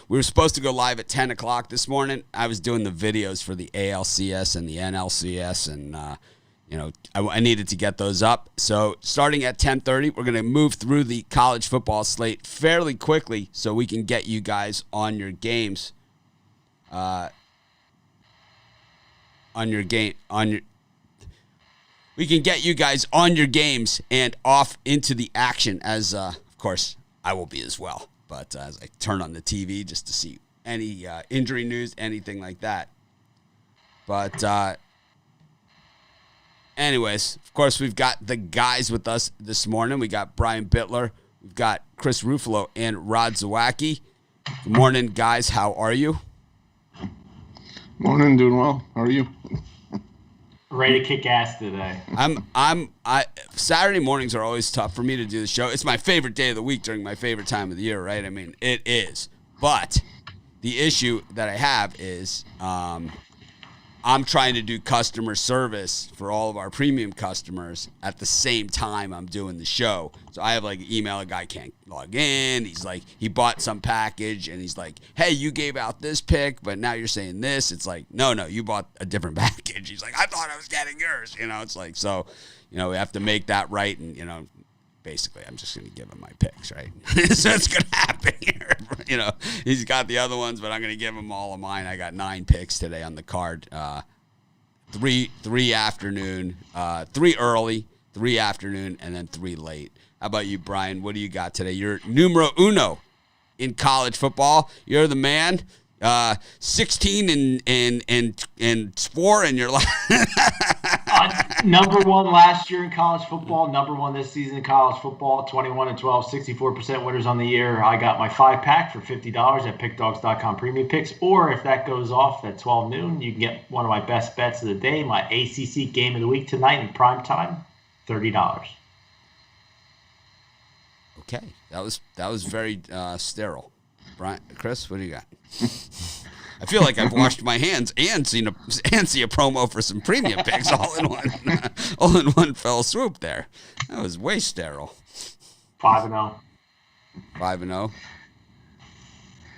We were supposed to go live at 10 o'clock this morning. I was doing the videos for the ALCS and the NLCS, and I needed to get those up. So starting at 10:30, we're going to move through the college football slate fairly quickly so we can get you guys on your games. We can get you guys on your games and off into the action, as of course I will be as well. But as I turn on the TV just to see any injury news, anything like that. But anyways, of course, we've got the guys with us this morning. We got Brian Bittler, we've got Chris Ruffalo, and Rod Zawacki. Good morning, guys. How are you? Morning, doing well. How are you? Ready to kick ass today. Saturday mornings are always tough for me to do the show. It's my favorite day of the week during my favorite time of the year, right? I mean, it is. But the issue that I have is I'm trying to do customer service for all of our premium customers at the same time I'm doing the show. So I have like an email, a guy can't log in. He's like, he bought some package and he's like, hey, you gave out this pick, but now you're saying this. It's like, no, you bought a different package. He's like, I thought I was getting yours. It's like, so, we have to make that right. And, basically I'm just going to give him my picks, right? So it's going to happen here. He's got the other ones, but I'm going to give him all of mine. I got 9 picks today on the card. 3 afternoon, 3 early, 3 afternoon, and then 3 late. How about you, Brian? What do you got today? You're numero uno in college football. You're the man. 16 and 4, and you're like number 1 last year in college football, number 1 this season in college football, 21-12, 64% winners on the year. I got my 5-pack for $50 at pickdogs.com premium picks, or if that goes off at 12 noon, you can get one of my best bets of the day, my ACC game of the week tonight in prime time, $30. Okay, that was very sterile. Brian, Chris, what do you got? I feel like I've washed my hands and see a promo for some premium picks all in one fell swoop there. That was way sterile. 5-0. 5-0.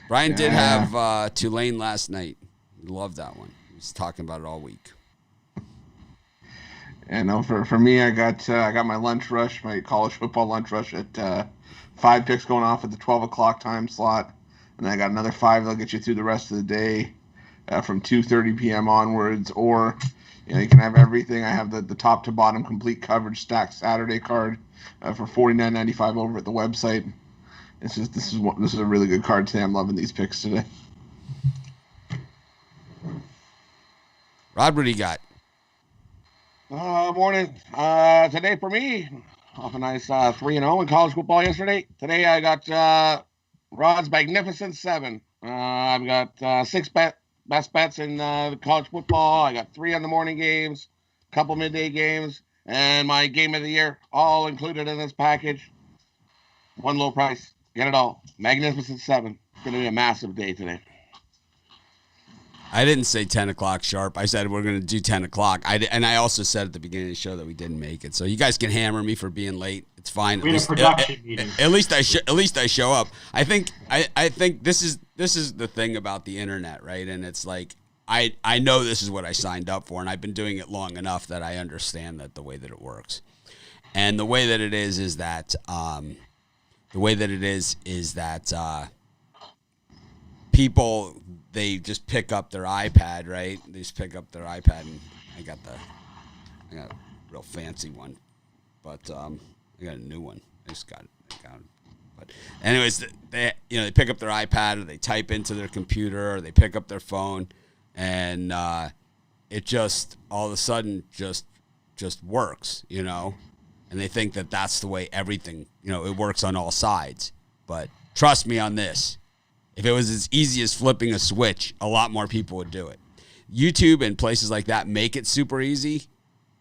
Brian did have Tulane last night. He loved that one. He was talking about it all week. And no, for me, I got my lunch rush, my college football lunch rush at 5 picks going off at the 12 o'clock time slot. And I got another 5 that'll get you through the rest of the day from 2:30 p.m. onwards. Or, you can have everything. I have the top to bottom complete coverage stacked Saturday card for $49.95 over at the website. This is a really good card today. I'm loving these picks today. Rod, what do you got? Morning. Today for me, off a nice 3-0 in college football yesterday. Today I got Rod's Magnificent 7. I've got 6 best bets in college football. I got 3 on the morning games, a couple midday games, and my game of the year, all included in this package. One low price. Get it all. Magnificent 7. It's going to be a massive day today. I didn't say 10 o'clock sharp. I said we're going to do 10 o'clock. And I also said at the beginning of the show that we didn't make it. So you guys can hammer me for being late. It's fine. We had a production meeting. At least I show up. I think this is the thing about the internet, right? And it's like I know this is what I signed up for, and I've been doing it long enough that I understand that the way that it works. And the way that it is that people, they just pick up their iPad, right? They just pick up their iPad, and I got a real fancy one, but I got a new one. I got it. But anyways, they pick up their iPad, or they type into their computer, or they pick up their phone, and it just all of a sudden just works, and they think that that's the way everything, it works on all sides. But trust me on this. If it was as easy as flipping a switch, a lot more people would do it. YouTube and places like that make it super easy,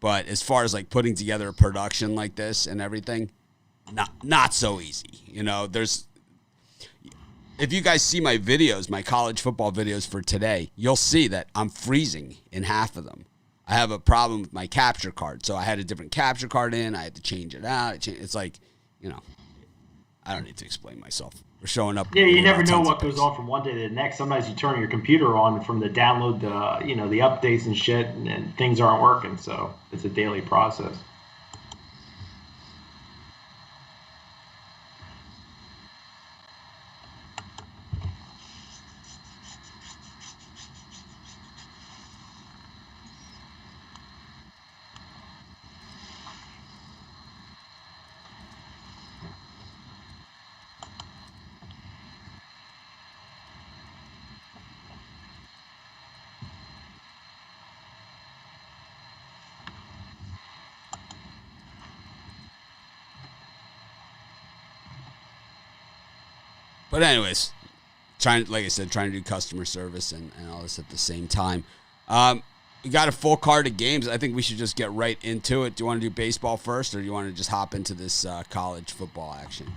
but as far as like putting together a production like this and everything, not so easy. If you guys see my videos, my college football videos for today, you'll see that I'm freezing in half of them. I have a problem with my capture card, so I had a different capture card in. I had to change it out. It's like, I don't need to explain myself. We're showing up. Yeah, you never know what goes on from one day to the next. Sometimes you turn your computer on from the download, the updates and shit, and things aren't working. So it's a daily process. But anyways, trying to do customer service and all this at the same time. We got a full card of games. I think we should just get right into it. Do you want to do baseball first, or do you want to just hop into this college football action?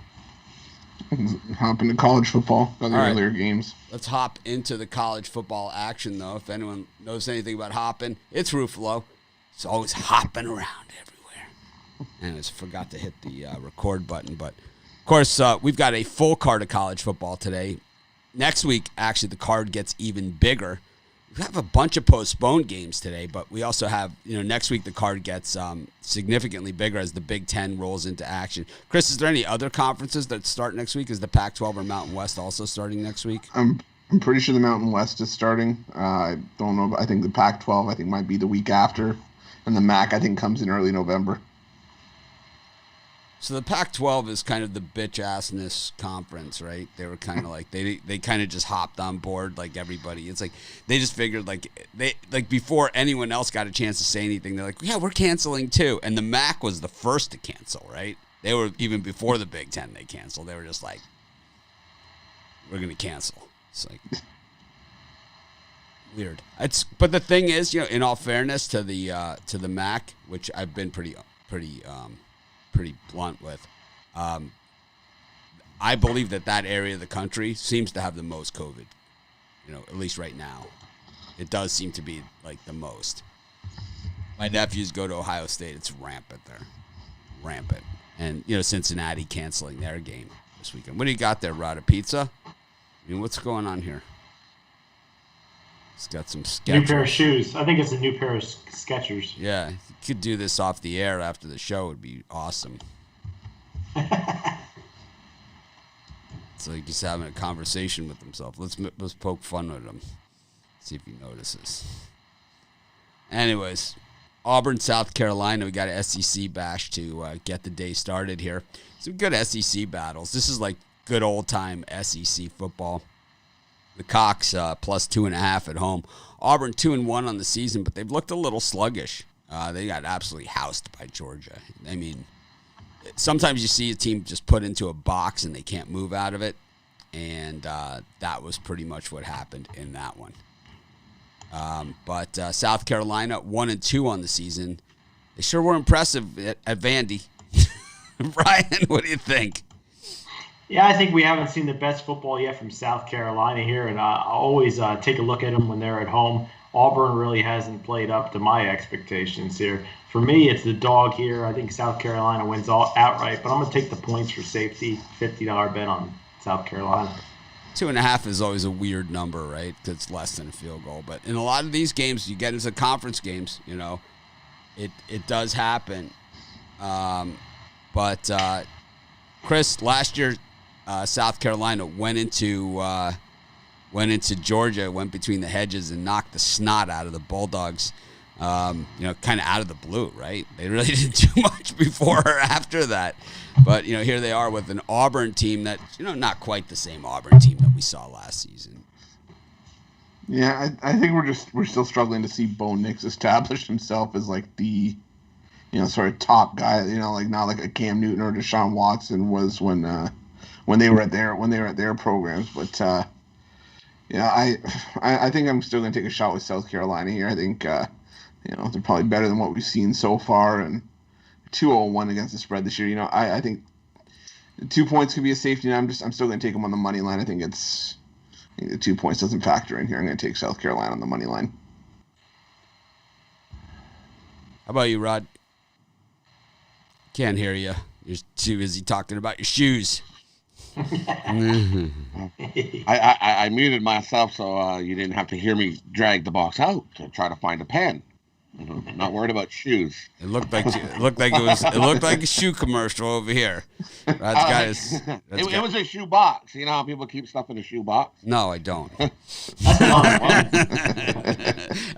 Hop into college football. Got the earlier games. Let's hop into the college football action, though. If anyone knows anything about hopping, it's Ruffalo. It's always hopping around everywhere. And I just forgot to hit the record button, but... Of course, we've got a full card of college football today. Next week, actually, the card gets even bigger. We have a bunch of postponed games today, but we also have, next week the card gets significantly bigger as the Big Ten rolls into action. Chris, is there any other conferences that start next week? Is the Pac-12 or Mountain West also starting next week? I'm pretty sure the Mountain West is starting. I don't know. I think the Pac-12, might be the week after. And the MAC, I think, comes in early November. So the Pac-12 is kind of the bitch-assness conference, right? They were kind of like they kind of just hopped on board like everybody. It's like they just figured before anyone else got a chance to say anything, they're like, yeah, we're canceling too. And the MAC was the first to cancel, right? They were even before the Big Ten they canceled. They were just like, we're gonna cancel. It's like weird. But the thing is, in all fairness to the MAC, which I've been pretty blunt with, I believe that area of the country seems to have the most COVID, at least right now. It does seem to be like the most. My nephews go to Ohio State. It's rampant there. Rampant. And, Cincinnati canceling their game this weekend. What do you got there, Rod? A pizza? What's going on here? It's got some Skechers. New pair of shoes. I think it's a new pair of Skechers. Yeah, you could do this off the air after the show. It would be awesome. It's like he's having a conversation with himself. Let's poke fun with him. See if he notices. Anyways, Auburn, South Carolina. We got an SEC bash to get the day started here. Some good SEC battles. This is like good old-time SEC football. The Cox plus 2.5 at home. Auburn 2-1 on the season, but they've looked a little sluggish. They got absolutely housed by Georgia. I mean, sometimes you see a team just put into a box and they can't move out of it, and that was pretty much what happened in that one. But South Carolina 1-2 on the season. They sure were impressive at Vandy. Brian, what do you think? Yeah, I think we haven't seen the best football yet from South Carolina here, and I always take a look at them when they're at home. Auburn really hasn't played up to my expectations here. For me, it's the dog here. I think South Carolina wins all outright, but I'm going to take the points for safety. $50 bet on South Carolina. 2.5 is always a weird number, right? Because it's less than a field goal. But in a lot of these games, you get into conference games, it does happen. But Chris, last year, South Carolina went into Georgia, went between the hedges, and knocked the snot out of the Bulldogs. Kind of out of the blue, right? They really didn't do much before or after that. But here they are with an Auburn team that not quite the same Auburn team that we saw last season. Yeah, I think we're still struggling to see Bo Nix establish himself as like the sort of top guy. Like not like a Cam Newton or Deshaun Watson was when they were at their programs. But I think I'm still going to take a shot with South Carolina here. I think they're probably better than what we've seen so far, and 2-1 against the spread this year. I think 2 points could be a safety, and I'm still going to take them on the money line. I think the 2 points doesn't factor in here. I'm going to take South Carolina on the money line. How about you, Rod? Can't hear you. You're too busy talking about your shoes. I muted myself so you didn't have to hear me drag the box out to try to find a pen. Not worried about shoes. It looked like a shoe commercial over here. It was a shoe box. You know how people keep stuff in a shoe box? No, I don't. That's a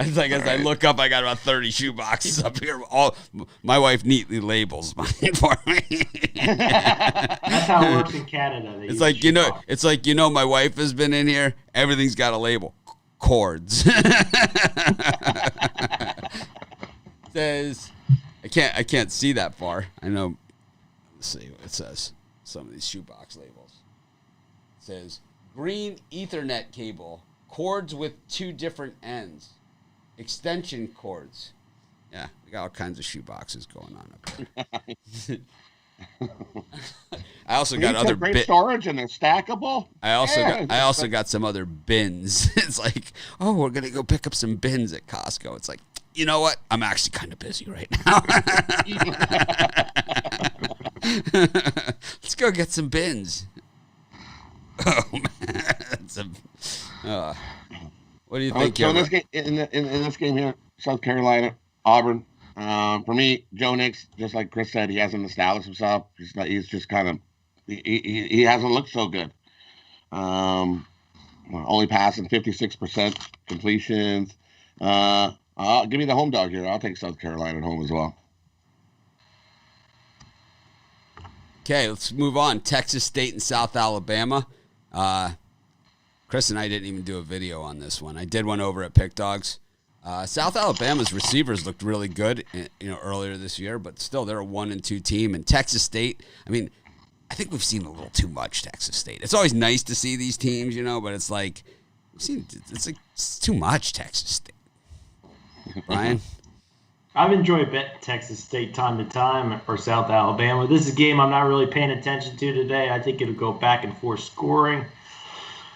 It's like as I look up, I got about 30 shoe boxes up here. All my wife neatly labels mine for me. That's how it works in Canada. It's like my wife has been in here. Everything's got a label. Cords. Says I can't see that far. I know. Let's see what it says. Some of these shoebox labels. It says green Ethernet cable, cords with 2 different ends, extension cords. Yeah, we got all kinds of shoeboxes going on up here. I also got other great storage and they're stackable. I also got some other bins. It's like, oh, we're gonna go pick up some bins at Costco. It's like, you know what? I'm actually kind of busy right now. Let's go get some bins. Oh man, what do you think? So in this game here, South Carolina, Auburn. For me, Joe Nix, just like Chris said, he hasn't established himself. He's just kind of he hasn't looked so good. Only passing 56% completions. Give me the home dog here. I'll take South Carolina at home as well. Okay, let's move on. Texas State and South Alabama. Chris and I didn't even do a video on this one. I did one over at Pick Dogs. South Alabama's receivers looked really good, earlier this year, but still they're a 1-2 team. And Texas State, I think we've seen a little too much Texas State. It's always nice to see these teams, but it's like it's too much Texas State. Brian? I've enjoyed betting Texas State time to time or South Alabama. This is a game I'm not really paying attention to today. I think it'll go back and forth scoring.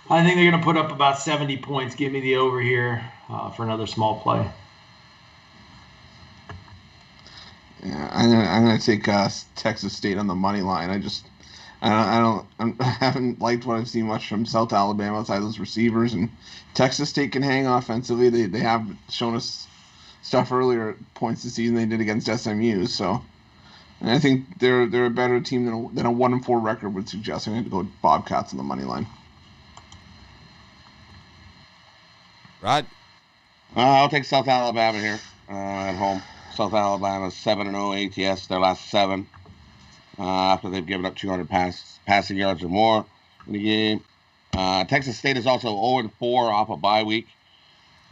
I think they're going to put up about 70 points. Give me the over here for another small play. Yeah, I'm gonna take Texas State on the money line. I haven't liked what I've seen much from South Alabama outside those receivers, and Texas State can hang offensively. They have shown us stuff earlier at points this season they did against SMU. So, and I think they're a better team than a 1-4 record would suggest. I'm going to go with Bobcats on the money line. Rod? I'll take South Alabama here at home. South Alabama 7-0 ATS their last 7 after they've given up 200 passing yards or more in the game. Texas State is also 0-4 off a bye week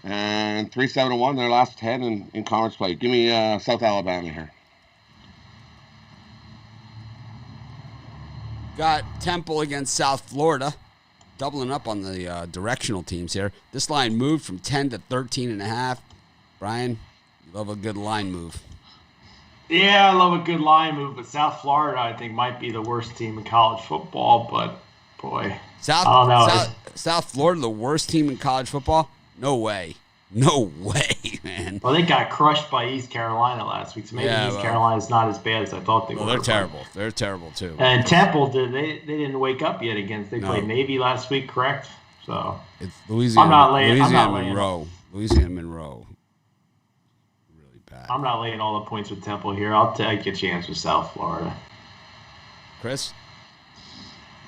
and 3-7-1 their last 10 in conference play. Give me South Alabama here. Got Temple against South Florida. Doubling up on the directional teams here. This line moved from 10 to 13.5. Brian, you love a good line move. Yeah, I love a good line move, but South Florida, I think, might be the worst team in college football. But boy, I don't know. South Florida, the worst team in college football? No way. No way, man. Well, they got crushed by East Carolina last week, so maybe East Carolina's not as bad as I thought they were. They're terrible. They're terrible, too. And Temple, they didn't wake up yet they played Navy last week, correct? So it's Louisiana Monroe. Louisiana Monroe. Really bad. I'm not laying all the points with Temple here. I'll take a chance with South Florida. Chris?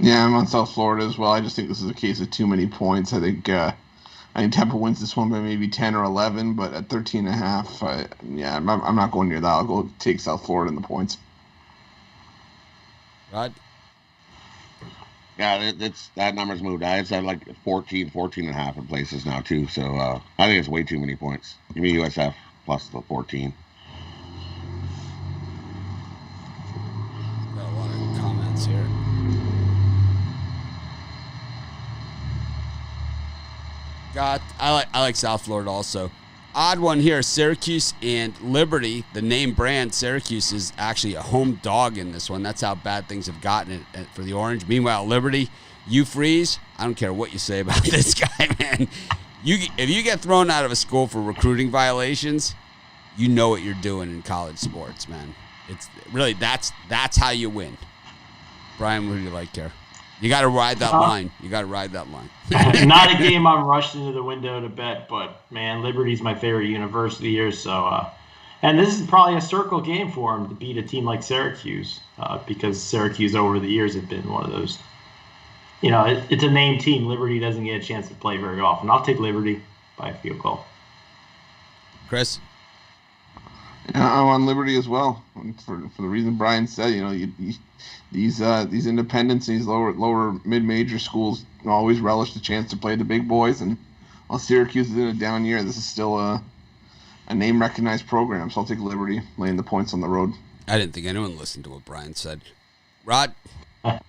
Yeah, I'm on South Florida as well. I just think this is a case of too many points. I think Temple wins this one by maybe 10 or 11, but at 13.5, I'm not going near that. I'll go take South Florida in the points. Rod? Yeah, that number's moved. It's at like 14.5 in places now, too. So I think it's way too many points. Give me USF plus the 14. Got a lot of comments here. I like South Florida also. Odd one here, Syracuse and Liberty. The name brand Syracuse is actually a home dog in this one. That's how bad things have gotten it for the Orange. Meanwhile, Liberty, you freeze. I don't care what you say about this guy, man. If you get thrown out of a school for recruiting violations, you know what you're doing in college sports, man. It's really that's how you win. Brian, what do you like here? You got to ride that line. You got to ride that line. Not a game I'm rushed into the window to bet, but man, Liberty's my favorite university here. So, and this is probably a circle game for them to beat a team like Syracuse, because Syracuse over the years have been one of those. It's a named team. Liberty doesn't get a chance to play very often. I'll take Liberty by a field goal. Chris? I'm on Liberty as well, for the reason Brian said. These independents, these lower mid-major schools always relish the chance to play the big boys, and while Syracuse is in a down year, this is still a name-recognized program. So I'll take Liberty, laying the points on the road. I didn't think anyone listened to what Brian said. Rod? Yeah,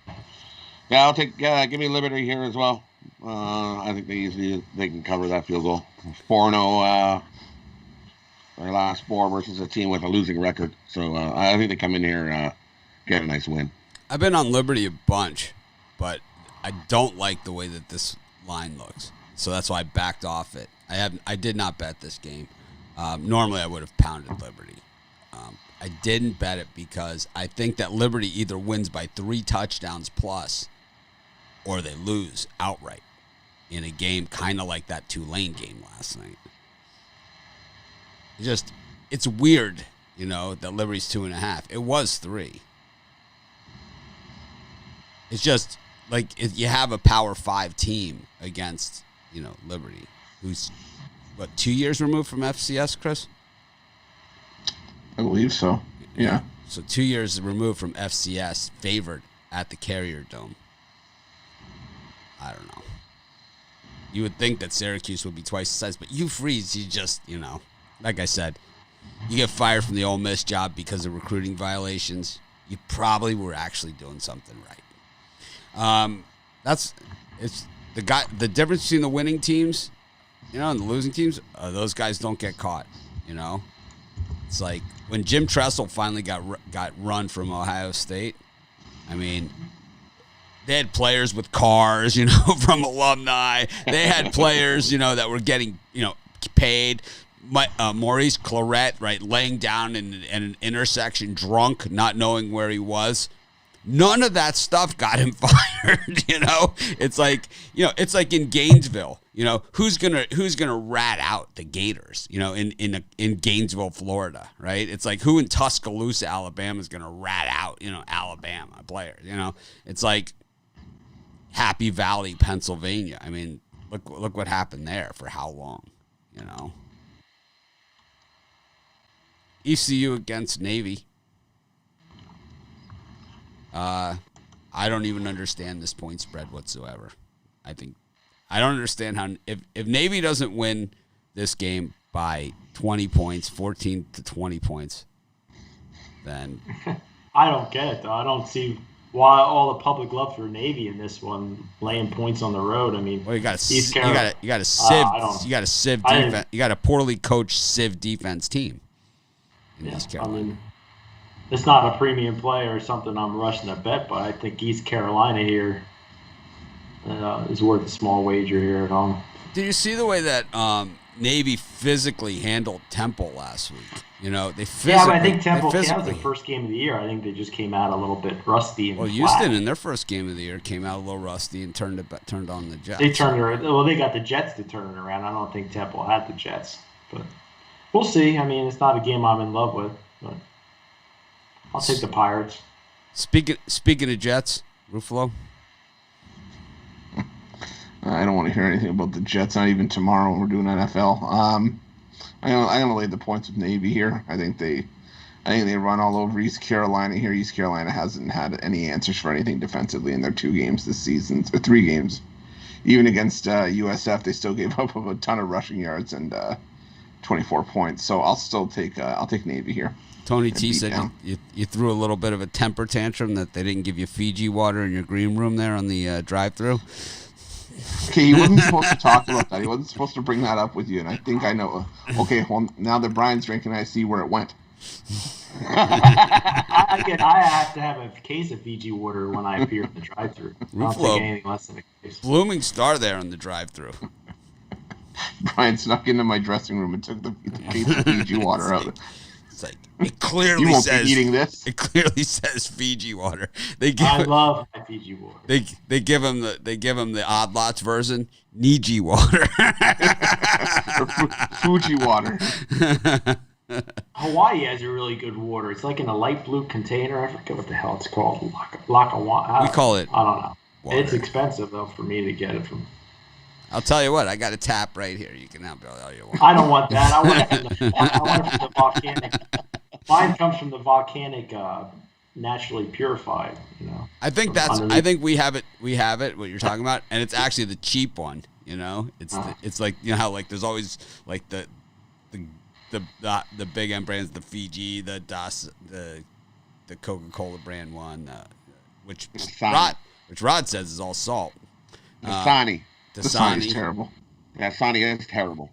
I'll take. Give me Liberty here as well. I think they can cover that field goal. 4-0. Their last 4 versus a team with a losing record. So I think they come in here get a nice win. I've been on Liberty a bunch, but I don't like the way that this line looks. So that's why I backed off it. I did not bet this game. Normally I would have pounded Liberty. I didn't bet it because I think that Liberty either wins by 3 touchdowns plus or they lose outright in a game kind of like that Tulane game last night. It's weird, that Liberty's 2.5. It was 3. It's just like if you have a Power 5 team against, Liberty, who's 2 years removed from FCS, Chris? I believe so. Yeah. So 2 years removed from FCS, favored at the Carrier Dome. I don't know. You would think that Syracuse would be twice the size, but you freeze, you just, like I said, you get fired from the Ole Miss job because of recruiting violations. You probably were actually doing something right. It's the difference between the winning teams, and the losing teams. Those guys don't get caught. It's like when Jim Tressel finally got run from Ohio State. I mean, they had players with cars, from alumni. They had players, that were getting, paid. Maurice Claret, right, laying down in an intersection drunk, not knowing where he was. None of that stuff got him fired. It's like in Gainesville. Who's gonna rat out the Gators? In Gainesville, Florida, right? It's like who in Tuscaloosa, Alabama, is gonna rat out Alabama players? It's like Happy Valley, Pennsylvania. I mean, look what happened there for how long? ECU against Navy. I don't even understand this point spread whatsoever. I don't understand how if Navy doesn't win this game by 20 points, 14 to 20 points, then I don't get it though. I don't see why all the public love for Navy in this one, laying points on the road. I mean, well, you got a sieve defense. You got a poorly coached sieve defense team in East Carolina. I mean, it's not a premium play or something I'm rushing to bet, but I think East Carolina here is worth a small wager here at home. Did you see the way that Navy physically handled Temple last week? But I think Temple, that was the first game of the year. I think they just came out a little bit rusty. And Houston in their first game of the year came out a little rusty and turned on the Jets. They got the Jets to turn it around. I don't think Temple had the Jets, but we'll see. I mean, it's not a game I'm in love with, but I'll take the Pirates. Speaking of Jets, Ruffalo. I don't want to hear anything about the Jets, not even tomorrow when we're doing NFL. I'm gonna lay the points with Navy here. I think they run all over East Carolina here. East Carolina hasn't had any answers for anything defensively in their 2 games this season, or 3 games. Even against USF, they still gave up a ton of rushing yards and 24 points. So I'll take Navy here. Tony T said you threw a little bit of a temper tantrum that they didn't give you Fiji water in your green room there on the drive-through. Okay, he wasn't supposed to talk about that. He wasn't supposed to bring that up with you, and I think I know. Okay, well, now that Brian's drinking, I see where it went. I have to have a case of Fiji water when I appear in the drive-thru. I don't think anything less than a case. Blooming star there on the drive-thru. Brian snuck into my dressing room and took the case of Fiji water out. It's like it clearly You won't says be eating this. It clearly says Fiji water. I love my Fiji water. They give him the odd lots version, Niji water. Or Fuji water. Hawaii has a really good water. It's like in a light blue container. I forget what the hell it's called. Lakawa. We call it. I don't know. Water. It's expensive though for me to get it from. I'll tell you what. I got a tap right here. You can have all you want. I don't want that. I want it from the volcanic. Mine comes from the volcanic, naturally purified. You know. I think we have it. We have it. What you're talking about, and it's actually the cheap one. You know, it's like how like there's always like the big M brands, the Fiji, the Coca-Cola brand one, which Rod says is all salt. Dasani. Dasani's terrible. Yeah, Dasani is terrible.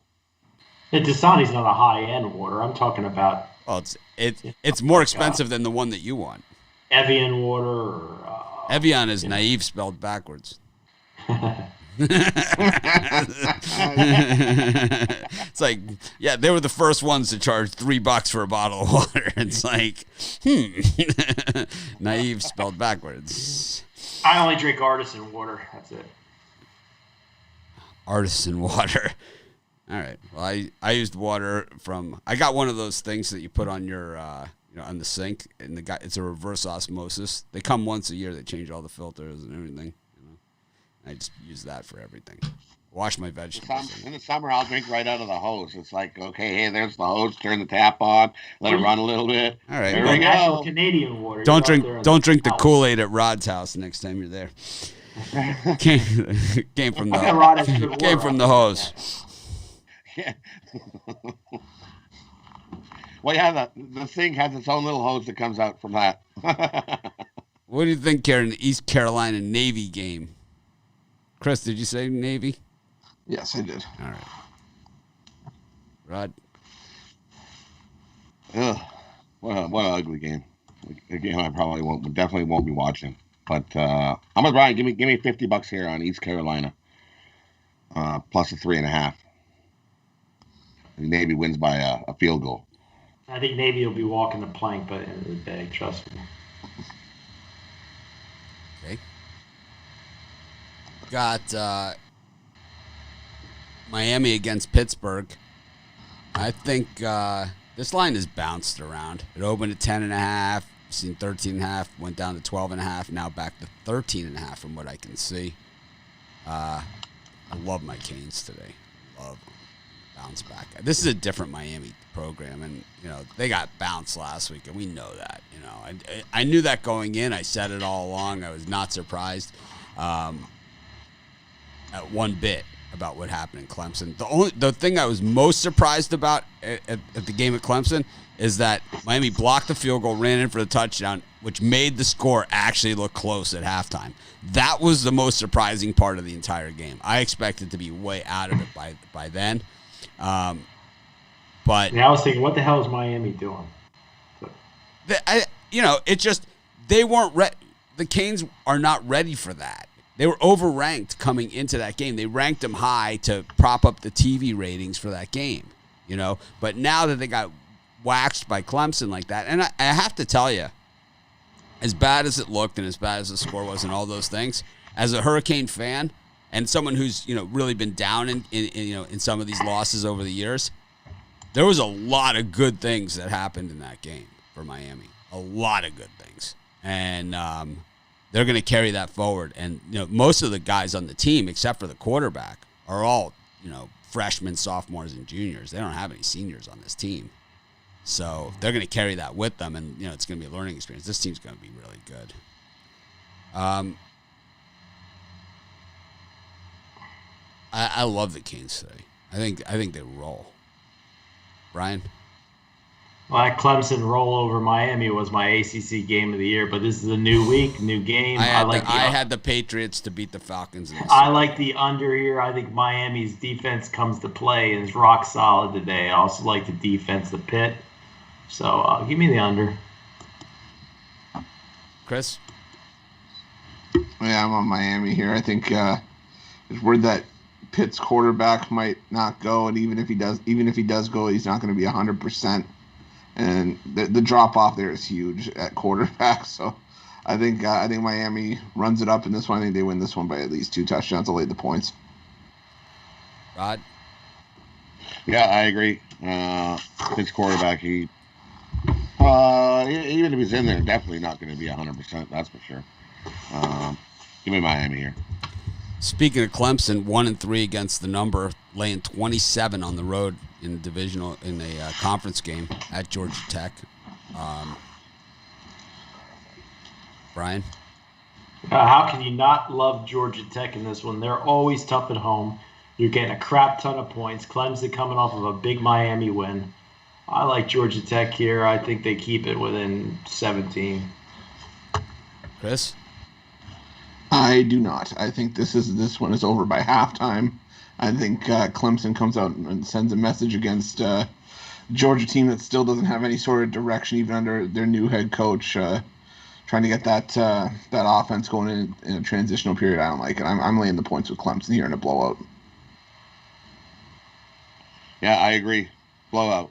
Dasani's not a high-end water. I'm talking about. Well, it's more expensive than the one that you want. Evian water. Or, Evian is naive spelled backwards. It's like, yeah, they were the first ones to charge $3 for a bottle of water. It's like, naive spelled backwards. I only drink artisan water. That's it. Artisan water. All right. Well, I used water from. I got one of those things that you put on your, on the sink, and it's a reverse osmosis. They come once a year. They change all the filters and everything. I just use that for everything. Wash my vegetables. In the summer, I'll drink right out of the hose. It's like, okay, hey, there's the hose. Turn the tap on. Let it run a little bit. All right. There we go. Canadian water. Don't drink the Kool-Aid at Rod's house next time you're there. came from the hose. Yeah. Well, yeah, the thing has its own little hose that comes out from that. What do you think, Karen, the East Carolina Navy game? Chris, did you say Navy? Yes, I did. All right. Rod? Ugh. What an ugly game. A game I definitely won't be watching. But I'm with Brian. Give me $50 here on East Carolina. Plus a 3.5. I think Navy wins by a field goal. I think Navy will be walking the plank by the end of the day. Trust me. Okay. Got Miami against Pittsburgh. I think this line has bounced around. It opened at 10.5, seen 13.5, went down to 12.5, now back to 13.5 from what I can see. I love my Canes today. Love them. Bounce back. This is a different Miami program, and they got bounced last week, and we know that. I knew that going in. I said it all along. I was not surprised. At one bit about what happened in Clemson. The thing I was most surprised about at the game at Clemson is that Miami blocked the field goal, ran in for the touchdown, which made the score actually look close at halftime. That was the most surprising part of the entire game. I expected to be way out of it by then. But I was thinking, what the hell is Miami doing? They weren't ready. The Canes are not ready for that. They were overranked coming into that game. They ranked them high to prop up the TV ratings for that game, But now that they got waxed by Clemson like that, and I have to tell you, as bad as it looked and as bad as the score was and all those things, as a Hurricane fan and someone who's really been down in some of these losses over the years, there was a lot of good things that happened in that game for Miami. A lot of good things, and they're going to carry that forward. And, most of the guys on the team, except for the quarterback, are all, freshmen, sophomores, and juniors. They don't have any seniors on this team. So they're going to carry that with them, and, it's going to be a learning experience. This team's going to be really good. I love the Canes today. I think they roll. Brian? Well, that Clemson rollover Miami was my ACC game of the year, but this is a new week, new game. I had the Patriots to beat the Falcons. I like the under here. I think Miami's defense comes to play and is rock solid today. I also like the defense, the Pitt. So give me the under. Chris? Yeah, I'm on Miami here. I think there's word that Pitt's quarterback might not go, and even if he does go, he's not going to be 100%. and the drop off there is huge at quarterback. So I think Miami runs it up in this one. I think they win this one by at least 2 touchdowns. I'll lay the points. Rod? Yeah, I agree. His quarterback, even if he's in there, definitely not going to be 100%. That's for sure. Give me Miami here. Speaking of Clemson, 1-3 against the number, laying 27 on the road in a conference game at Georgia Tech. Brian? How can you not love Georgia Tech in this one? They're always tough at home. You're getting a crap ton of points. Clemson coming off of a big Miami win. I like Georgia Tech here. I think they keep it within 17. Chris? I do not. I think this one is over by halftime. I think Clemson comes out and sends a message against Georgia team that still doesn't have any sort of direction, even under their new head coach, trying to get that offense going in a transitional period. I don't like it. I'm laying the points with Clemson here in a blowout. Yeah, I agree. Blowout.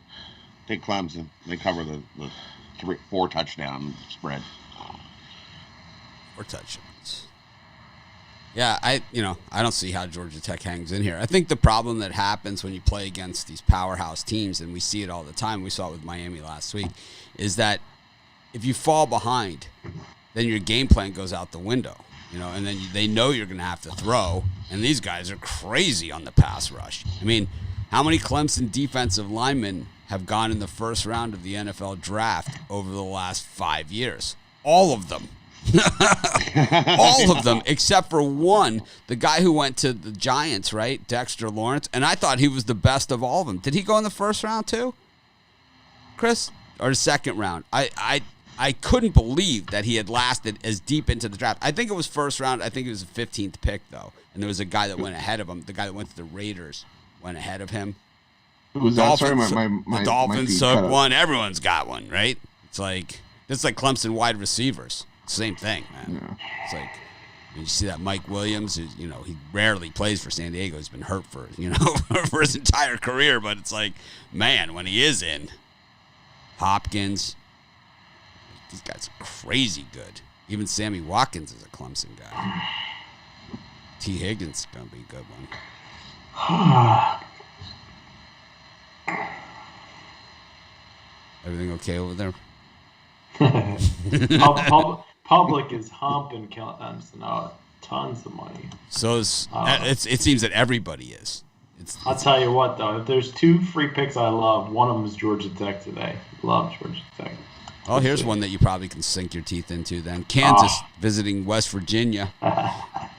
Take Clemson. They cover the 4 touchdown spread. 4 touchdowns. Yeah, I don't see how Georgia Tech hangs in here. I think the problem that happens when you play against these powerhouse teams, and we see it all the time, we saw it with Miami last week, is that if you fall behind, then your game plan goes out the window, and then they know you're going to have to throw, and these guys are crazy on the pass rush. I mean, how many Clemson defensive linemen have gone in the first round of the NFL draft over the last 5 years? All of them. All of them, except for one, the guy who went to the Giants, right? Dexter Lawrence. And I thought he was the best of all of them. Did he go in the first round too, Chris? Or the second round? I couldn't believe that he had lasted as deep into the draft. I think it was first round. I think it was the 15th pick, though. And there was a guy that went ahead of him. The guy that went to the Raiders went ahead of him. Who was that? Sorry, The Dolphins took one. Everyone's got one, right? It's like Clemson wide receivers. Same thing, man. Yeah. It's like you see that Mike Williams, who, he rarely plays for San Diego. He's been hurt for for his entire career, but it's like, man, when he is in, Hopkins, these guys are crazy good. Even Sammy Watkins is a Clemson guy. T. Higgins is gonna be a good one. Everything okay over there? Public is humping Clemson tons of money. So it seems that everybody is. I'll tell you what, though. If there's 2 free picks I love, one of them is Georgia Tech today. Love Georgia Tech. Oh, here's one that you probably can sink your teeth into then. Kansas visiting West Virginia.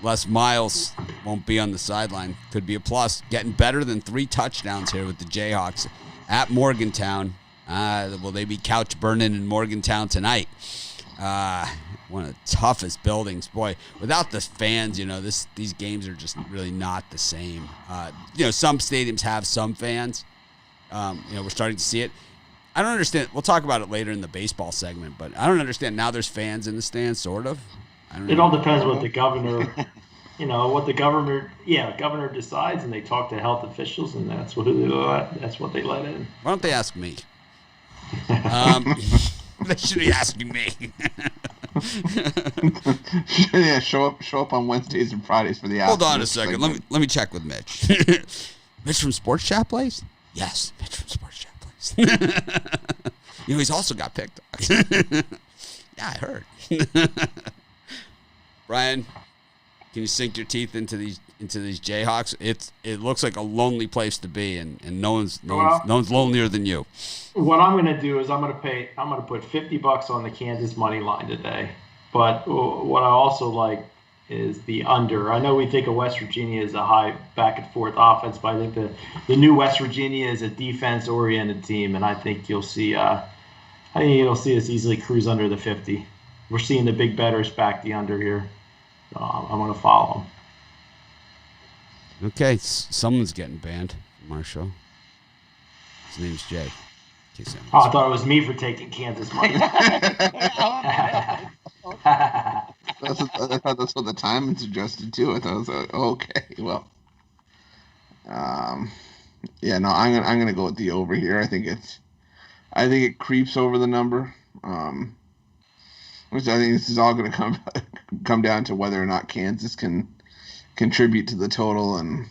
Les Miles won't be on the sideline. Could be a plus. Getting better than 3 touchdowns here with the Jayhawks at Morgantown. Will they be couch burning in Morgantown tonight? One of the toughest buildings, boy. Without the fans, these games are just really not the same. Some stadiums have some fans. We're starting to see it. I don't understand. We'll talk about it later in the baseball segment, but I don't understand. Now there's fans in the stands, sort of. It all depends what the governor, governor decides, and they talk to health officials, and that's what they let in. Why don't they ask me? They should be asking me. Yeah, show up on Wednesdays and Fridays for the Hold on a second. Let me check with Mitch. Mitch from Sports Chat Plays? Yes, Mitch from Sports Chat Plays. He's also got picked up. Yeah, I heard. Brian, can you sink your teeth into these Jayhawks? It looks like a lonely place to be, and no one's lonelier than you. What I'm going to do is I'm going to put $50 on the Kansas money line today. But what I also like is the under. I know we think of West Virginia as a high back and forth offense, but I think the new West Virginia is a defense oriented team, and I think you'll see us easily cruise under the 50. We're seeing the big bettors back the under here. I'm going to follow them. Okay, someone's getting banned from our show. His name's Jay. I thought it was me for taking Kansas money. I thought that's what the timing suggested too. I thought it was okay. Well, I'm gonna go with the over here. I think I think it creeps over the number. Which I think this is all going to come down to whether or not Kansas can contribute to the total, and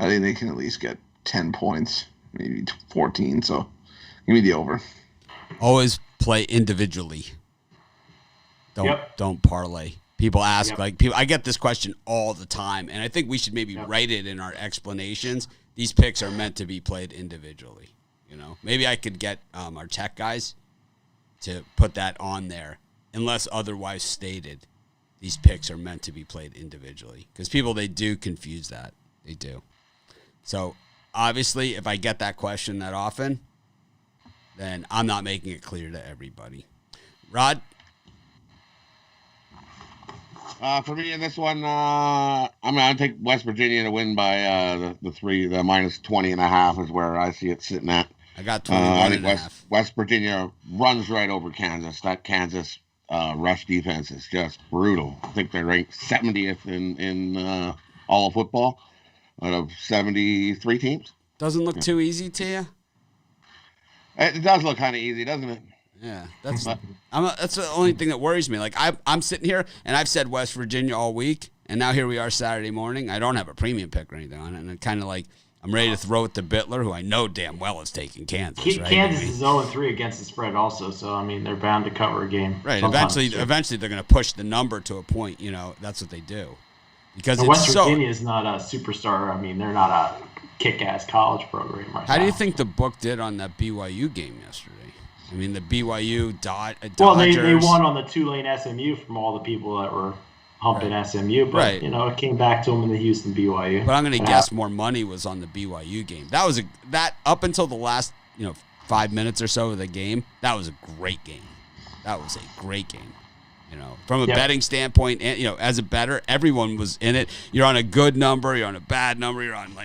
I think they can at least get 10 points, maybe 14. So give me the over. Always play individually. Don't parlay. People ask I get this question all the time, and I think we should maybe write it in our explanations. These picks are meant to be played individually. Maybe I could get our tech guys to put that on there, unless otherwise stated. These picks are meant to be played individually because people, they do confuse that. They do. So obviously, if I get that question that often, then I'm not making it clear to everybody. Rod? For me in this one, I'm going to take West Virginia to win by the minus 20.5 is where I see it sitting at. I got 21.5. West Virginia runs right over Kansas. That Kansas rush defense is just brutal. I think they're ranked 70th in all of football out of 73 teams. Doesn't look too easy to you? It does look kind of easy, doesn't it? Yeah, that's the only thing that worries me. Like I'm sitting here and I've said West Virginia all week, and now here we are Saturday morning. I don't have a premium pick or anything on it, and I'm kind of like I'm ready to throw it to Bittler, who I know damn well is taking Kansas. Right? Kansas is 0-3 against the spread, also. So I mean, they're bound to cover a game. Right. Eventually, they're going to push the number to a point. That's what they do. Because West Virginia is not a superstar. I mean, they're not a kick-ass college program right now. How do you think the book did on that BYU game yesterday? I mean, the BYU Dodgers. Well, they won on the Tulane SMU from all the people that were humping SMU, but it came back to them in the Houston BYU. But I'm going to guess more money was on the BYU game. That was up until the last 5 minutes or so of the game. That was a great game. That was a great game. From a betting standpoint, and as a bettor, everyone was in it. You're on a good number, you're on a bad number, you're on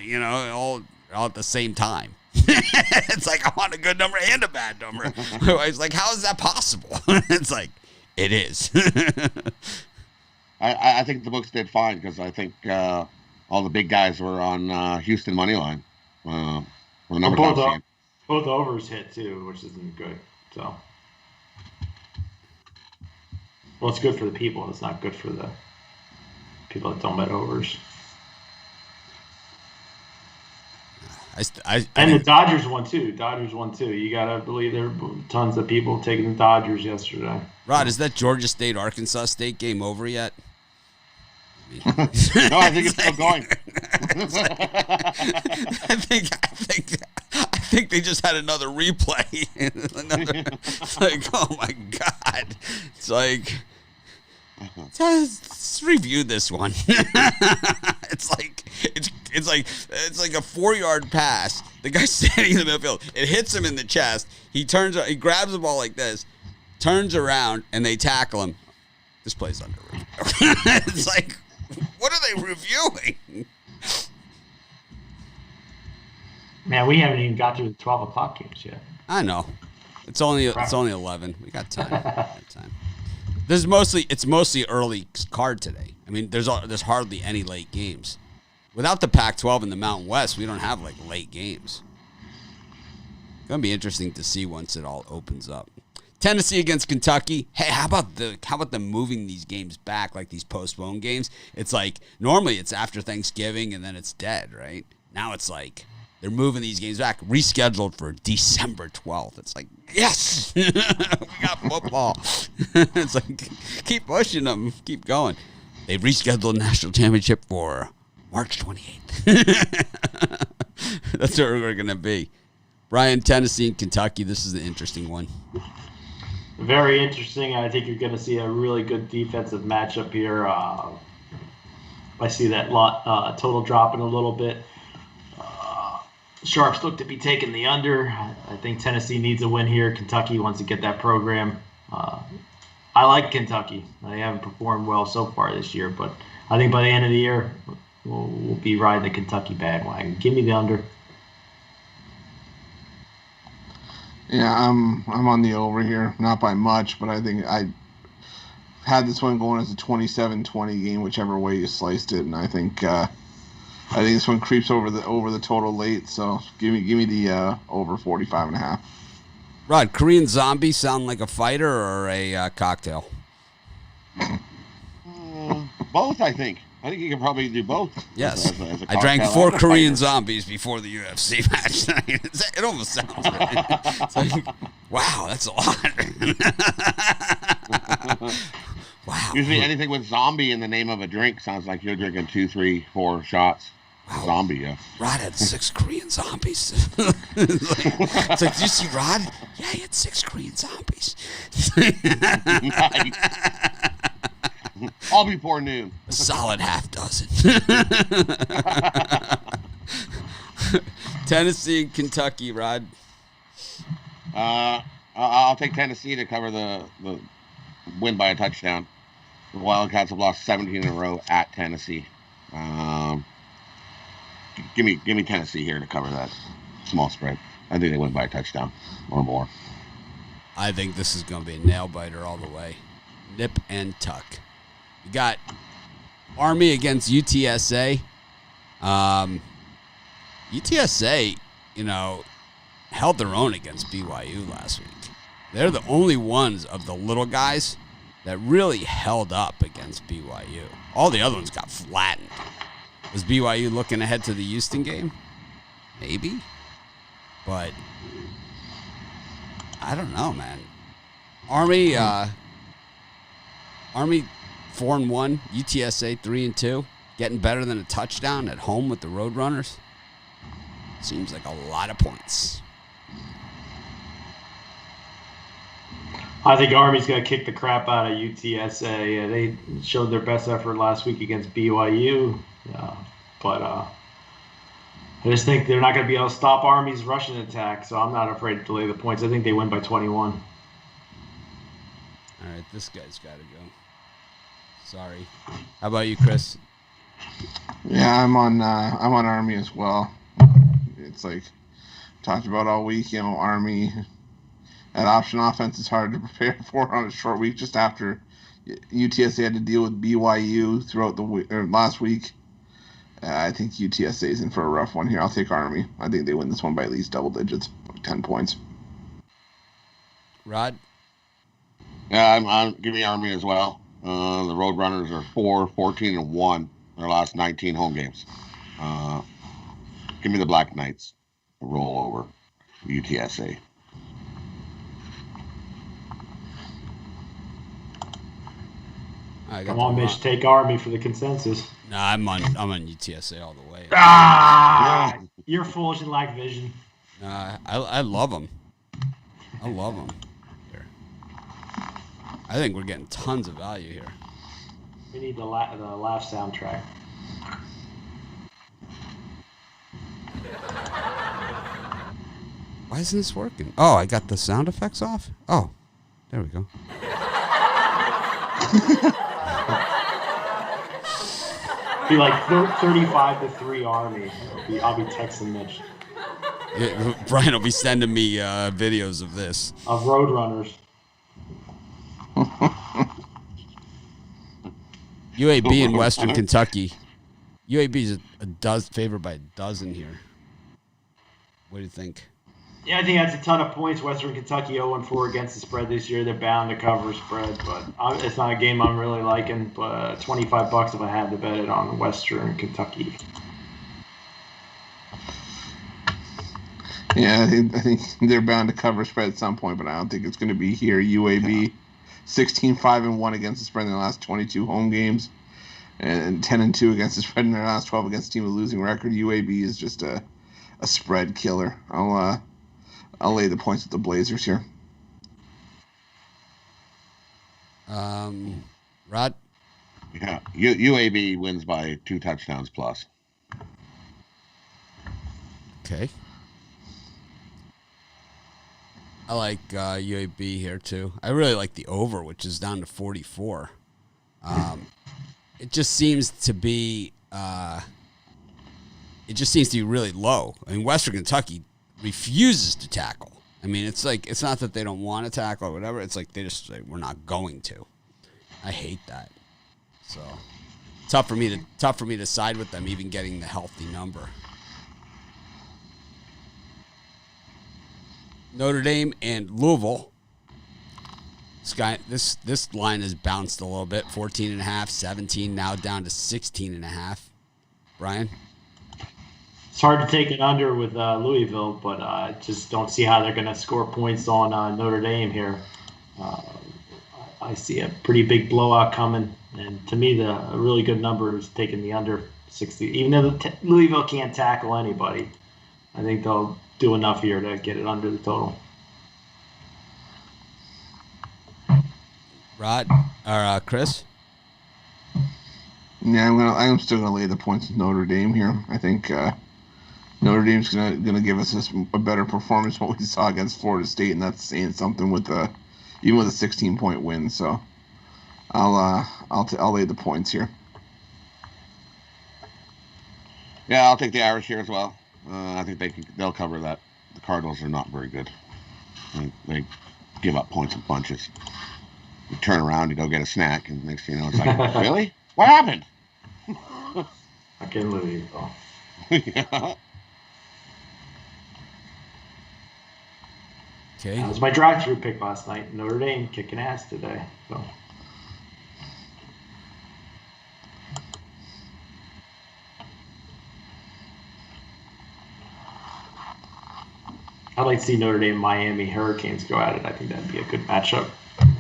all at the same time. It's like I'm on a good number and a bad number. It's like, how is that possible? It's like, it is. I think the books did fine because I think all the big guys were on Houston money line. Both overs hit too, which isn't good. So, well, it's good for the people. It's not good for the people that don't bet overs. And the Dodgers won too. You gotta believe there were tons of people taking the Dodgers yesterday. Rod, is that Georgia State Arkansas State game over yet? No, I think it's still going. I think they just had another replay. It's like, oh my God! It's like, let's review this one. It's like a 4-yard pass. The guy's standing in the midfield. It hits him in the chest. He grabs the ball like this, turns around, and they tackle him. This play's under review. It's like, what are they reviewing? Man, we haven't even got through the 12 o'clock games yet. I know. It's only 11. We got time. It's mostly early card today. I mean, there's hardly any late games. Without the Pac-12 and the Mountain West, we don't have late games. It's gonna be interesting to see once it all opens up. Tennessee against Kentucky. Hey, how about them moving these games back, like these postponed games? It's like normally it's after Thanksgiving and then it's dead, right? Now it's like they're moving these games back, rescheduled for December 12th. It's like, yes, we got football. It's like, keep pushing them, keep going. They rescheduled the national championship for March 28th. That's where we're going to be. Brian, Tennessee and Kentucky, this is an interesting one. Very interesting. I think you're going to see a really good defensive matchup here. I see that total dropping a little bit. Sharps look to be taking the under. I think Tennessee needs a win here. Kentucky wants to get that program. I like Kentucky. They haven't performed well so far this year, but I think by the end of the year, we'll be riding the Kentucky bandwagon. Give me the under. Yeah, I'm on the over here. Not by much, but I think I had this one going as a 27-20 game, whichever way you sliced it, and I think this one creeps over the total late. So give me the over 45.5. Rod, Korean zombie sound like a fighter or a cocktail? Both, I think. I think you can probably do both. Yes. As a I drank cocktail 4 and a Korean fighter. zombies before the UFC match. It almost sounds right. It's like, wow, that's a lot. Wow. Usually anything with zombie in the name of a drink sounds like you're drinking 2, 3, 4 shots. Wow. Zombie, yeah. Rod had 6 Korean zombies. It's like, did you see Rod? Yeah, he had 6 Korean zombies. Nice. All before noon. A solid half dozen. Tennessee and Kentucky, Rod. I'll take Tennessee to cover the win by a touchdown. The Wildcats have lost 17 in a row at Tennessee. Give me Tennessee here to cover that small spread. I think they win by a touchdown or more. I think this is going to be a nail biter all the way. Nip and tuck. You got Army against UTSA. UTSA, held their own against BYU last week. They're the only ones of the little guys that really held up against BYU. All the other ones got flattened. Was BYU looking ahead to the Houston game? Maybe. But I don't know, man. Army 4-1, UTSA 3-2, getting better than a touchdown at home with the Roadrunners. Seems like a lot of points. I think Army's going to kick the crap out of UTSA. They showed their best effort last week against BYU, but I just think they're not going to be able to stop Army's rushing attack, so I'm not afraid to delay the points. I think they win by 21. All right, this guy's got to go. Sorry. How about you, Chris? Yeah, I'm on Army as well. It's like talked about all week. Army. That option offense is hard to prepare for on a short week. Just after UTSA had to deal with BYU throughout the last week, I think UTSA is in for a rough one here. I'll take Army. I think they win this one by at least double digits, 10 points. Rod? Yeah, I'm give me Army as well. The Roadrunners are 4-14-1 their last 19 home games. Give me the Black Knights to roll over UTSA. Come on, Mitch, take Army for the consensus. No, I'm on UTSA all the way. You're foolish and lack vision. I love them. I love them. Here. I think we're getting tons of value here. We need the laugh soundtrack. Why isn't this working? Oh, I got the sound effects off? Oh, there we go. Be like 35-3 Army. I'll be texting Mitch. Yeah, Brian will be sending me videos of this. Of Roadrunners. UAB in Western Kentucky. UAB is favored by a dozen here. What do you think? Yeah, I think that's a ton of points. Western Kentucky 0-4 against the spread this year. They're bound to cover spread, but it's not a game I'm really liking. But $25 if I had to bet it on Western Kentucky. Yeah, I think they're bound to cover spread at some point, but I don't think it's going to be here. UAB 16-5-1 against the spread in their last 22 home games, and 10-2 against the spread in their last 12 against a team with a losing record. UAB is just a spread killer. I'll lay the points with the Blazers here. Rod? Yeah, UAB wins by 2 touchdowns plus. Okay. I like UAB here too. I really like the over, which is down to 44. It just seems to be really low. I mean, Western Kentucky refuses to tackle. I mean, it's not that they don't want to tackle or whatever. It's like they just we're not going to. I hate that. So tough for me to side with them, even getting the healthy number. Notre Dame and Louisville. This line has bounced a little bit. 14.5, 17, now down to 16.5. Brian? It's hard to take it under with Louisville, but I just don't see how they're going to score points on Notre Dame here. I see a pretty big blowout coming, and to me, a really good number is taking the under 60. Even though Louisville can't tackle anybody, I think they'll do enough here to get it under the total. Rod or Chris? Yeah, I'm still gonna lay the points with Notre Dame here. I think Notre Dame's gonna give us a better performance than what we saw against Florida State, and that's saying something with even with a 16-point win. So I'll lay the points here. Yeah, I'll take the Irish here as well. I think they'll cover that. The Cardinals are not very good. They give up points in bunches. You turn around to go get a snack, and next thing you know, it's like, really? What happened? I can't believe it. Yeah. Okay. That was my drive-through pick last night. Notre Dame kicking ass today. So. I'd like to see Notre Dame Miami Hurricanes go at it. I think that'd be a good matchup. I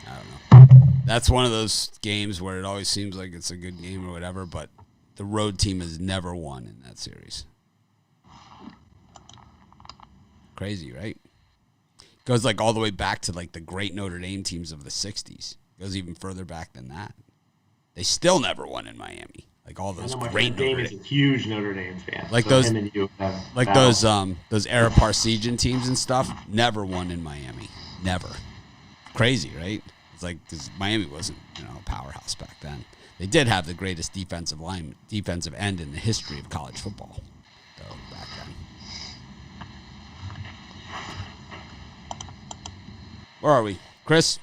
don't know. That's one of those games where it always seems like it's a good game or whatever, but the road team has never won in that series. Crazy, right? Goes like all the way back to like the great Notre Dame teams of the 60s. Goes even further back than that. They still never won in Miami. Like all those great Notre Dame. Is a huge Notre Dame fan. Like so those, him and you have like battle. those Ara Parsegian teams and stuff. Never won in Miami. Never. Crazy, right? It's like because Miami wasn't a powerhouse back then. They did have the greatest defensive end in the history of college football, though back then. Where are we, Chris?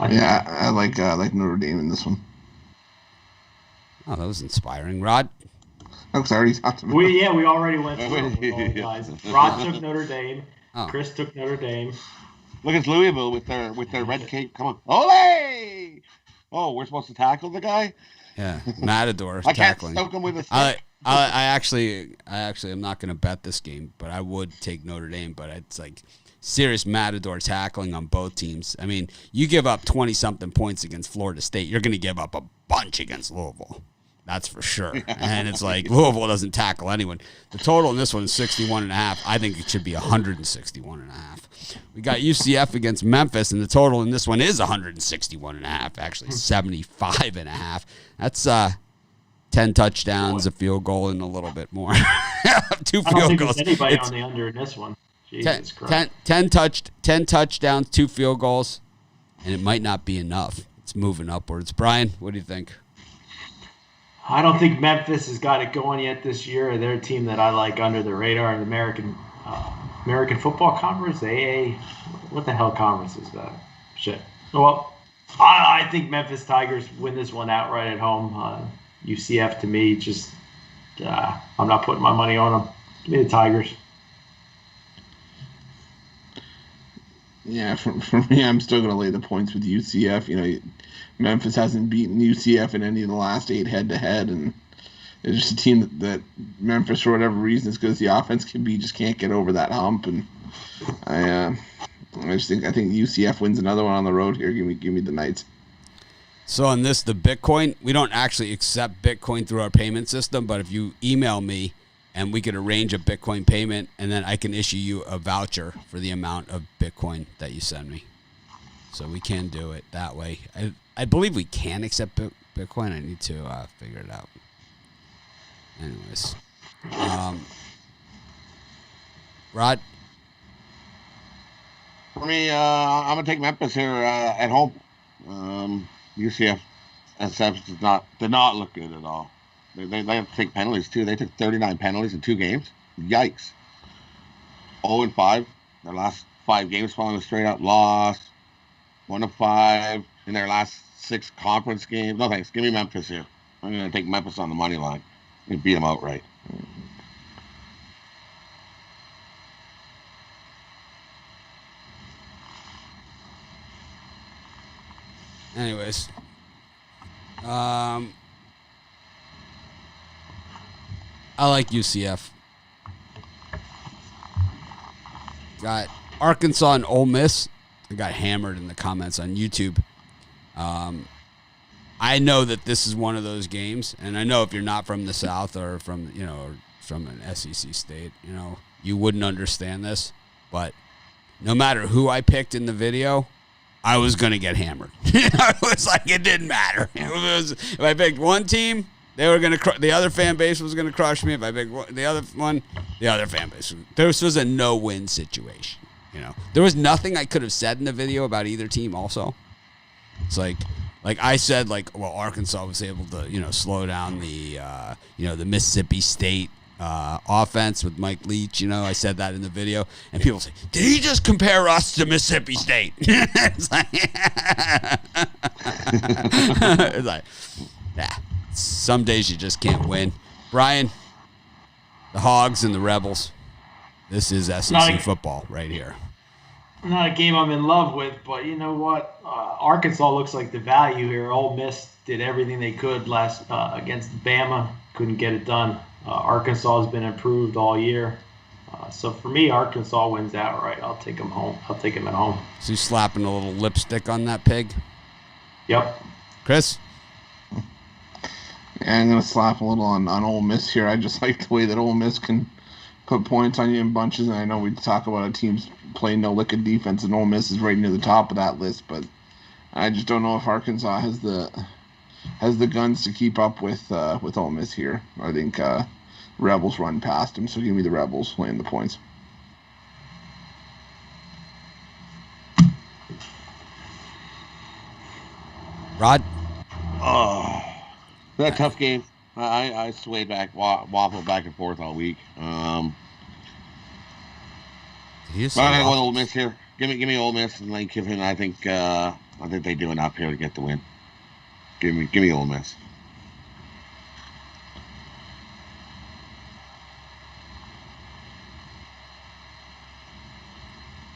Yeah, I like Notre Dame in this one. Oh, that was inspiring. Rod? Oh, because I already talked about We already went through it with all the guys. Rod took Notre Dame. Oh. Chris took Notre Dame. Look at Louisville with their red cape. Come on. Ole! Oh, we're supposed to tackle the guy? Yeah, Matador I can't tackling. stoke him with a stick. I actually am not going to bet this game, but I would take Notre Dame. But it's like serious Matador tackling on both teams. I mean, you give up 20-something points against Florida State, you're going to give up a bunch against Louisville. That's for sure. And it's like Louisville doesn't tackle anyone. The total in this one is 61.5. I think it should be 161.5. We got UCF against Memphis, and the total in this one is 161.5. Actually, 75.5. That's 10 touchdowns, a field goal, and a little bit more. 2 I don't field think goals. there's anybody on the under in this one. Jesus Christ. 10 touchdowns, 2 field goals, and it might not be enough. It's moving upwards. Brian, what do you think? I don't think Memphis has got it going yet this year. They're a team that I like under the radar in the American Football Conference. AA, what the hell conference is that? Shit. Well, I think Memphis Tigers win this one outright at home. UCF to me, just I'm not putting my money on them. Give me the Tigers. Yeah, for me, I'm still going to lay the points with UCF. Memphis hasn't beaten UCF in any of the last 8 head-to-head, and it's just a team that Memphis, for whatever reason, as good as the offense can be, just can't get over that hump. And I think UCF wins another one on the road here. Give me the Knights. So on this, the Bitcoin, we don't actually accept Bitcoin through our payment system, but if you email me and we could arrange a Bitcoin payment, and then I can issue you a voucher for the amount of Bitcoin that you send me. So we can do it that way. I believe we can accept Bitcoin. I need to figure it out. Anyways. Rod? For me, I'm going to take Memphis here at home. UCF did not look good at all. They have to take penalties, too. They took 39 penalties in 2 games. Yikes. 0-5. Their last 5 games following a straight-up loss. 1-5 in their last 6 conference games. No thanks. Give me Memphis here. I'm going to take Memphis on the money line and beat them outright. anyways. I like UCF. Got Arkansas and Ole Miss. I got hammered in the comments on YouTube. I know that this is one of those games, and I know if you're not from the South or from, or from an SEC state, you wouldn't understand this. But no matter who I picked in the video, I was going to get hammered. It was like it didn't matter. If I picked one team, they were going to the other fan base was going to crush me. If I picked the other one, the other fan base. This was a no-win situation. There was nothing I could have said in the video about either team. Also, it's like I said, Arkansas was able to slow down the the Mississippi State offense with Mike Leach. I said that in the video, and people say, "Did he just compare us to Mississippi State?" It's like, yeah. Some days you just can't win. Brian, the Hogs and the Rebels. This is SEC football right here. Not a game I'm in love with, but you know what? Arkansas looks like the value here. Ole Miss did everything they could last against Bama. Couldn't get it done. Arkansas has been improved all year. So for me, Arkansas wins outright. I'll take them home. I'll take them at home. So you slapping a little lipstick on that pig? Yep. Chris? Yeah, I'm going to slap a little on Ole Miss here. I just like the way that Ole Miss can put points on you in bunches. And I know we talk about a team's playing no lick of defense, and Ole Miss is right near the top of that list. But I just don't know if Arkansas has the guns to keep up with Ole Miss here. I think Rebels run past them. So give me the Rebels laying the points. Rod? Oh. That tough game. I swayed back, waffled back and forth all week. I got Ole Miss here. Give me Ole Miss and Lane Kiffin. I think they do enough here to get the win. Give me Ole Miss.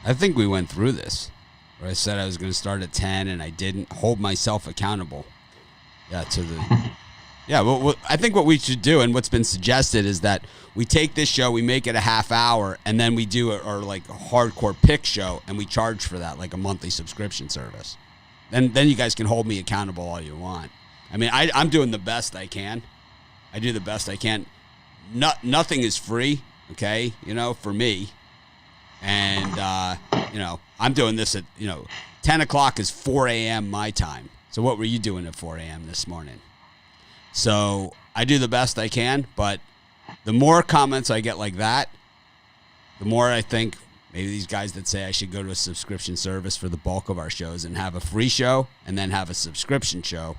I think we went through this, where I said I was going to start at 10 and I didn't hold myself accountable. Yeah, to the. Yeah, well, I think what we should do, and what's been suggested, is that we take this show, we make it a half hour, and then we do our a hardcore pick show, and we charge for that, like a monthly subscription service. Then you guys can hold me accountable all you want. I mean, I'm doing the best I can. I do the best I can. Nothing is free, okay? For me, and I'm doing this at 10 o'clock is 4 a.m. my time. So what were you doing at 4 a.m. this morning? So I do the best I can, but the more comments I get like that, the more I think maybe these guys that say I should go to a subscription service for the bulk of our shows and have a free show and then have a subscription show,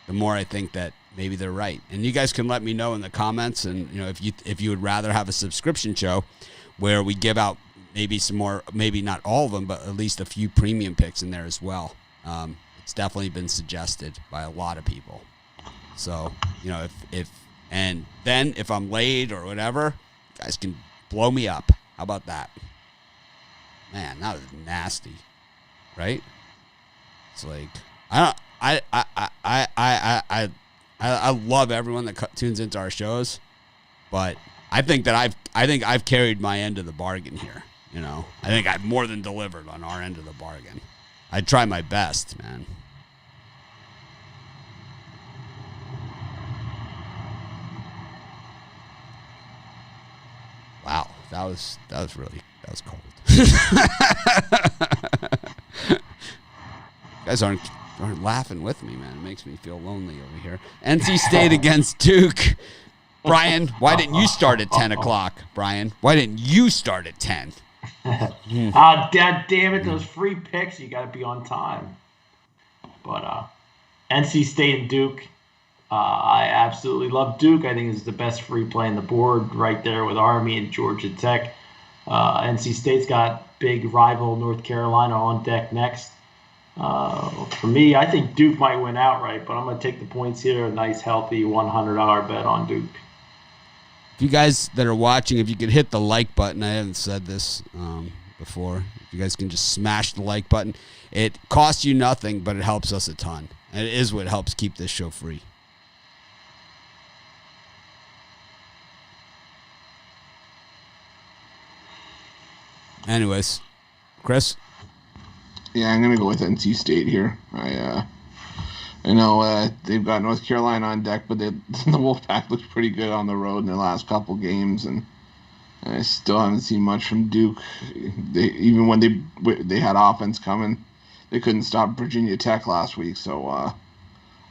the more I think that maybe they're right. And you guys can let me know in the comments, and if you would rather have a subscription show where we give out maybe some more, maybe not all of them, but at least a few premium picks in there as well. It's definitely been suggested by a lot of people. So, if I'm late or whatever, you guys can blow me up. How about that? Man, that was nasty, right? It's like I love everyone that tunes into our shows, but I think I've carried my end of the bargain here. I think I've more than delivered on our end of the bargain. I try my best, man. Wow, that was cold. You guys aren't laughing with me, man. It makes me feel lonely over here. NC State against Duke. Brian, why didn't you start at 10 o'clock? Brian, why didn't you start at 10? Dad, damn it, those free picks, you got to be on time. But NC State and Duke, I absolutely love Duke. I think it's the best free play on the board right there with Army and Georgia Tech. NC State's got big rival North Carolina on deck next. For me, I think Duke might win outright, but I'm going to take the points here. A nice, healthy $100 bet on Duke. If you guys that are watching, if you could hit the like button, I haven't said this before. If you guys can just smash the like button. It costs you nothing, but it helps us a ton. And it is what helps keep this show free. Anyways, Chris? Yeah, I'm going to go with NC State here. I know they've got North Carolina on deck, but the Wolfpack looks pretty good on the road in their last couple games, and I still haven't seen much from Duke. Even when they had offense coming, they couldn't stop Virginia Tech last week. So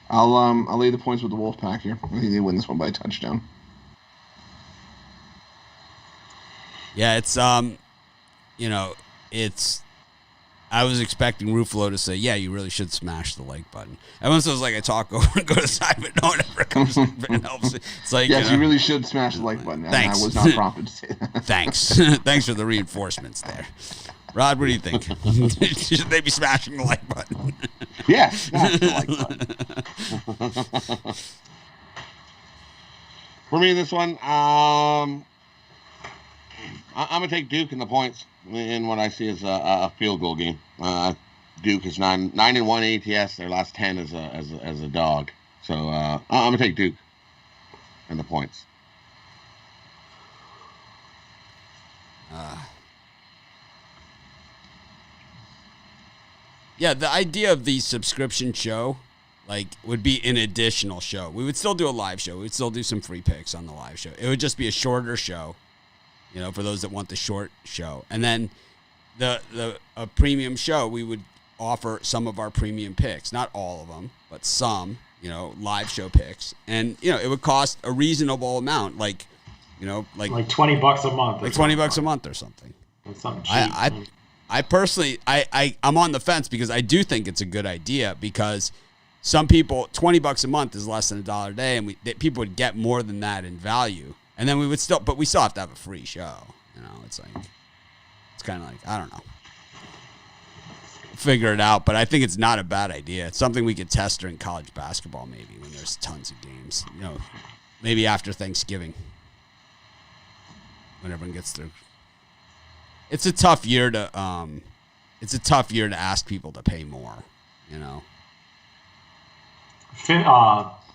I'll lay the points with the Wolfpack here. I think they win this one by a touchdown. Yeah, it's I was expecting Ruffalo to say, yeah, you really should smash the like button. And once it was like I talk over and go to side, but no one ever comes in and helps. It's like, yes, you really should smash the like button. Thanks. I was not prompted to say that. Thanks. Thanks for the reinforcements there. Rod, what do you think? Should they be smashing the like button? Yeah, smash the like button. For me, this one, I'm going to take Duke in the points in what I see as a field goal game. Duke is 9-1 ATS. Their last 10 as a dog. So I'm going to take Duke in the points. Yeah, the idea of the subscription show, would be an additional show. We would still do a live show. We would still do some free picks on the live show. It would just be a shorter show, for those that want the short show. And then a premium show, we would offer some of our premium picks. Not all of them, but some, live show picks. And, it would cost a reasonable amount, like $20 a month. Like $20 a month or something. That's something cheap. I personally, I'm on the fence because I do think it's a good idea because some people, $20 a month is less than $1 a day, and people would get more than that in value. And then we still have to have a free show. It's kind of like, I don't know. Figure it out, but I think it's not a bad idea. It's something we could test during college basketball maybe when there's tons of games. Maybe after Thanksgiving when everyone gets through. It's a tough year to ask people to pay more,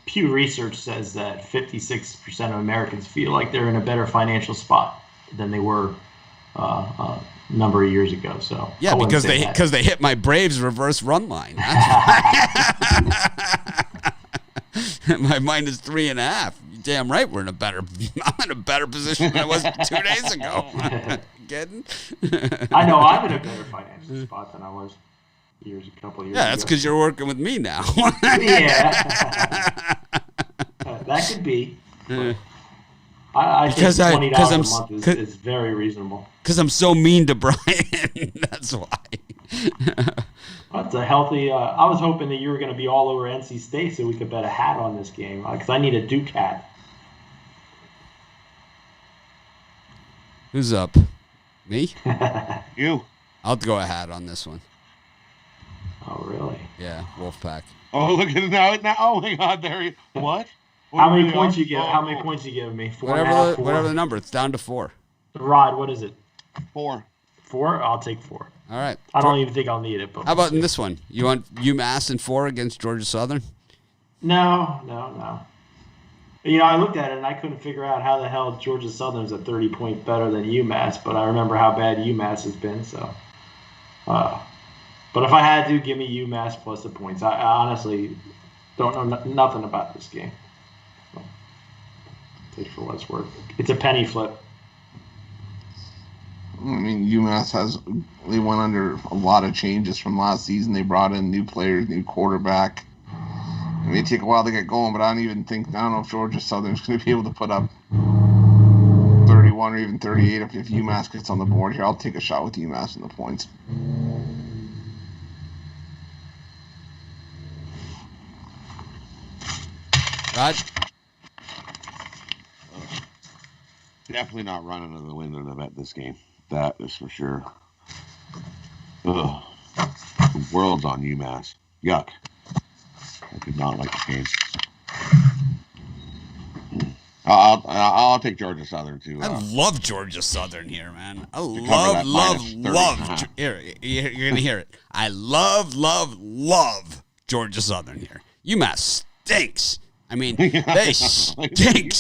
Pew Research says that 56% of Americans feel like they're in a better financial spot than they were a number of years ago. So yeah, because they hit my Braves reverse run line. My mind is 3.5. You're damn right, I'm in a better position than I was 2 days ago. Kidding? I know I'm in a better financial spot than I was a couple of years ago. Yeah, that's because you're working with me now. Yeah. That could be. I think $20 a month is very reasonable. Because I'm so mean to Brian. That's why. That's a healthy. I was hoping that you were going to be all over NC State so we could bet a hat on this game because I need a Duke hat. Who's up? Me? You. I'll go a hat on this one. Oh, really? Yeah, Wolfpack. Oh, look at it now. Oh, my God. What? How many points you give? How many points you give me? 4.5. Whatever the number. It's down to 4. Rod, what is it? 4. 4? I'll take 4. All right. I don't even think I'll need it. But how about in this one? You want UMass in 4 against Georgia Southern? No. I looked at it and I couldn't figure out how the hell Georgia Southern's a 30-point better than UMass, but I remember how bad UMass has been. So, but if I had to, give me UMass plus the points. I honestly don't know nothing about this game. So, take it for what it's worth. It's a penny flip. I mean, UMass they went under a lot of changes from last season. They brought in new players, new quarterback. It may take a while to get going, but I don't know if Georgia Southern's going to be able to put up 31 or even 38 if UMass gets on the board here. I'll take a shot with UMass in the points. Rod? Definitely not running to the window to bet this game. That is for sure. Ugh. The world's on UMass. Yuck. I did not like the game. I'll take Georgia Southern too. I love Georgia Southern here, man. I cover love. that Here, you're gonna hear it. I love Georgia Southern here. UMass stinks. I mean, they stink.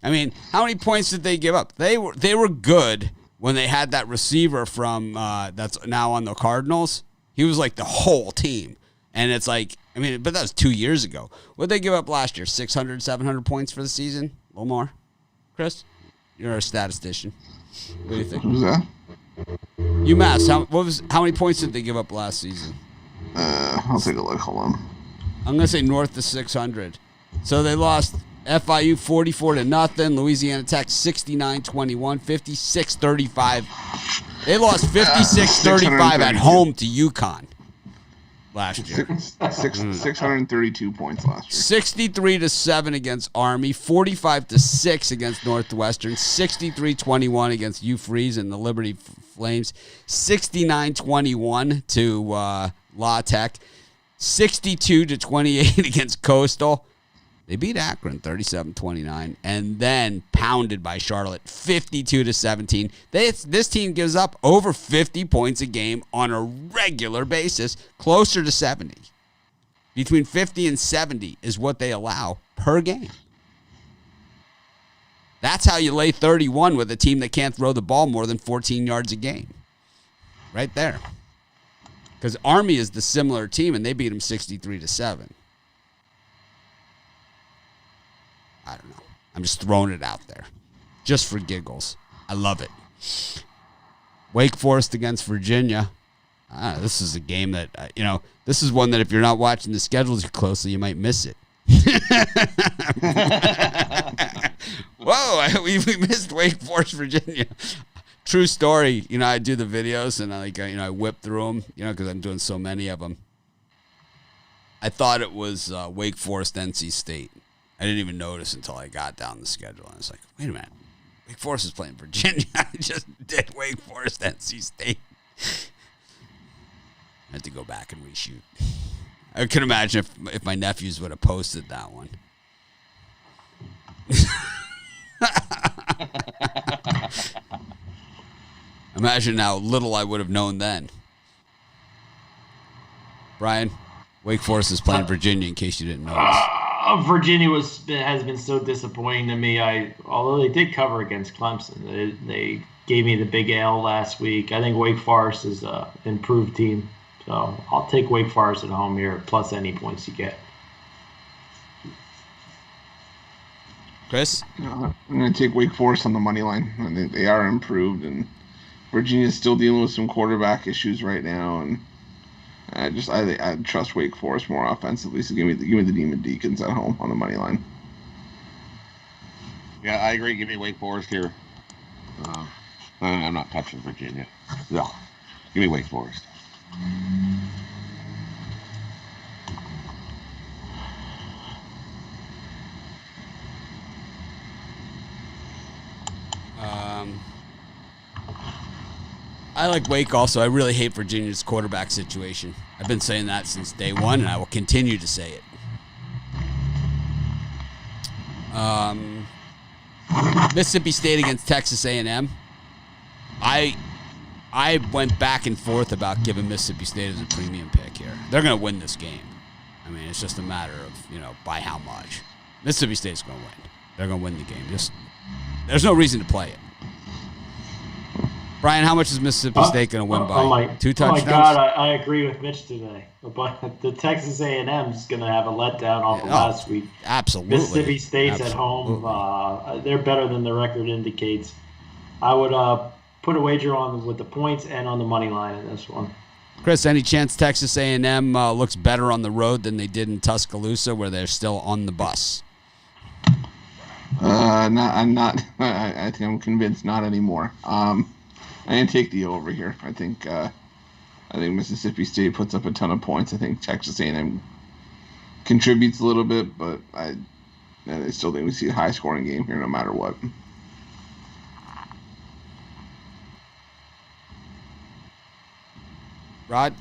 I mean, how many points did they give up? They were good when they had that receiver from that's now on the Cardinals. He was like the whole team. And it's like, I mean, but that was 2 years ago. What did they give up last year? 600, 700 points for the season? A little more? Chris? You're a statistician. What do you think? Who's that? UMass, how many points did they give up last season? I'll take a look. Hold on. I'm going to say north of 600. So they lost FIU 44-0, Louisiana Tech 69-21, 56-35. They lost 56-35 at home to UConn last year. 632 points last year. 63-7 against Army, 45-6 against Northwestern, 63-21 against UFreeze and the Liberty Flames, 69-21 to La Tech, 62-28 against Coastal. They beat Akron 37-29 and then pounded by Charlotte 52-17. This team gives up over 50 points a game on a regular basis, closer to 70. Between 50 and 70 is what they allow per game. That's how you lay 31 with a team that can't throw the ball more than 14 yards a game. Right there. Because Army is the similar team, and they beat them 63-7. I don't know. I'm just throwing it out there. Just for giggles. I love it. Wake Forest against Virginia. This is a game that, this is one that if you're not watching the schedules closely, you might miss it. Whoa, we missed Wake Forest, Virginia. True story. I do the videos and I whip through them, because I'm doing so many of them. I thought it was Wake Forest, NC State. I didn't even notice until I got down the schedule. And I was like, wait a minute. Wake Forest is playing Virginia. I just did Wake Forest, NC State. I had to go back and reshoot. I could imagine if my nephews would have posted that one. Imagine how little I would have known then. Brian, Wake Forest is playing Virginia in case you didn't notice. Virginia has been so disappointing to me. Although they did cover against Clemson, they gave me the big L last week. I think Wake Forest is an improved team, so I'll take Wake Forest at home here, plus any points you get. Chris? I'm going to take Wake Forest on the money line. I think they are improved, and Virginia's still dealing with some quarterback issues right now, and I trust Wake Forest more offensively. So give me the Demon Deacons at home on the money line. Yeah, I agree. Give me Wake Forest here. I'm not touching Virginia. No, give me Wake Forest. I like Wake also. I really hate Virginia's quarterback situation. I've been saying that since day one, and I will continue to say it. Mississippi State against Texas A&M. I went back and forth about giving Mississippi State as a premium pick here. They're going to win this game. I mean, it's just a matter of, by how much. Mississippi State's going to win. They're going to win the game. There's no reason to play it. Brian, how much is Mississippi State going to win by? 2 touchdowns? Oh, my God, I agree with Mitch today. But the Texas A&M is going to have a letdown off of last week. Absolutely. Mississippi State's at home. They're better than the record indicates. I would put a wager on with the points and on the money line in this one. Chris, any chance Texas A&M looks better on the road than they did in Tuscaloosa, where they're still on the bus? I'm not. I think I'm convinced not anymore. I didn't take the over here. I think Mississippi State puts up a ton of points. I think Texas A&M contributes a little bit, but I still think we see a high-scoring game here no matter what. Rod?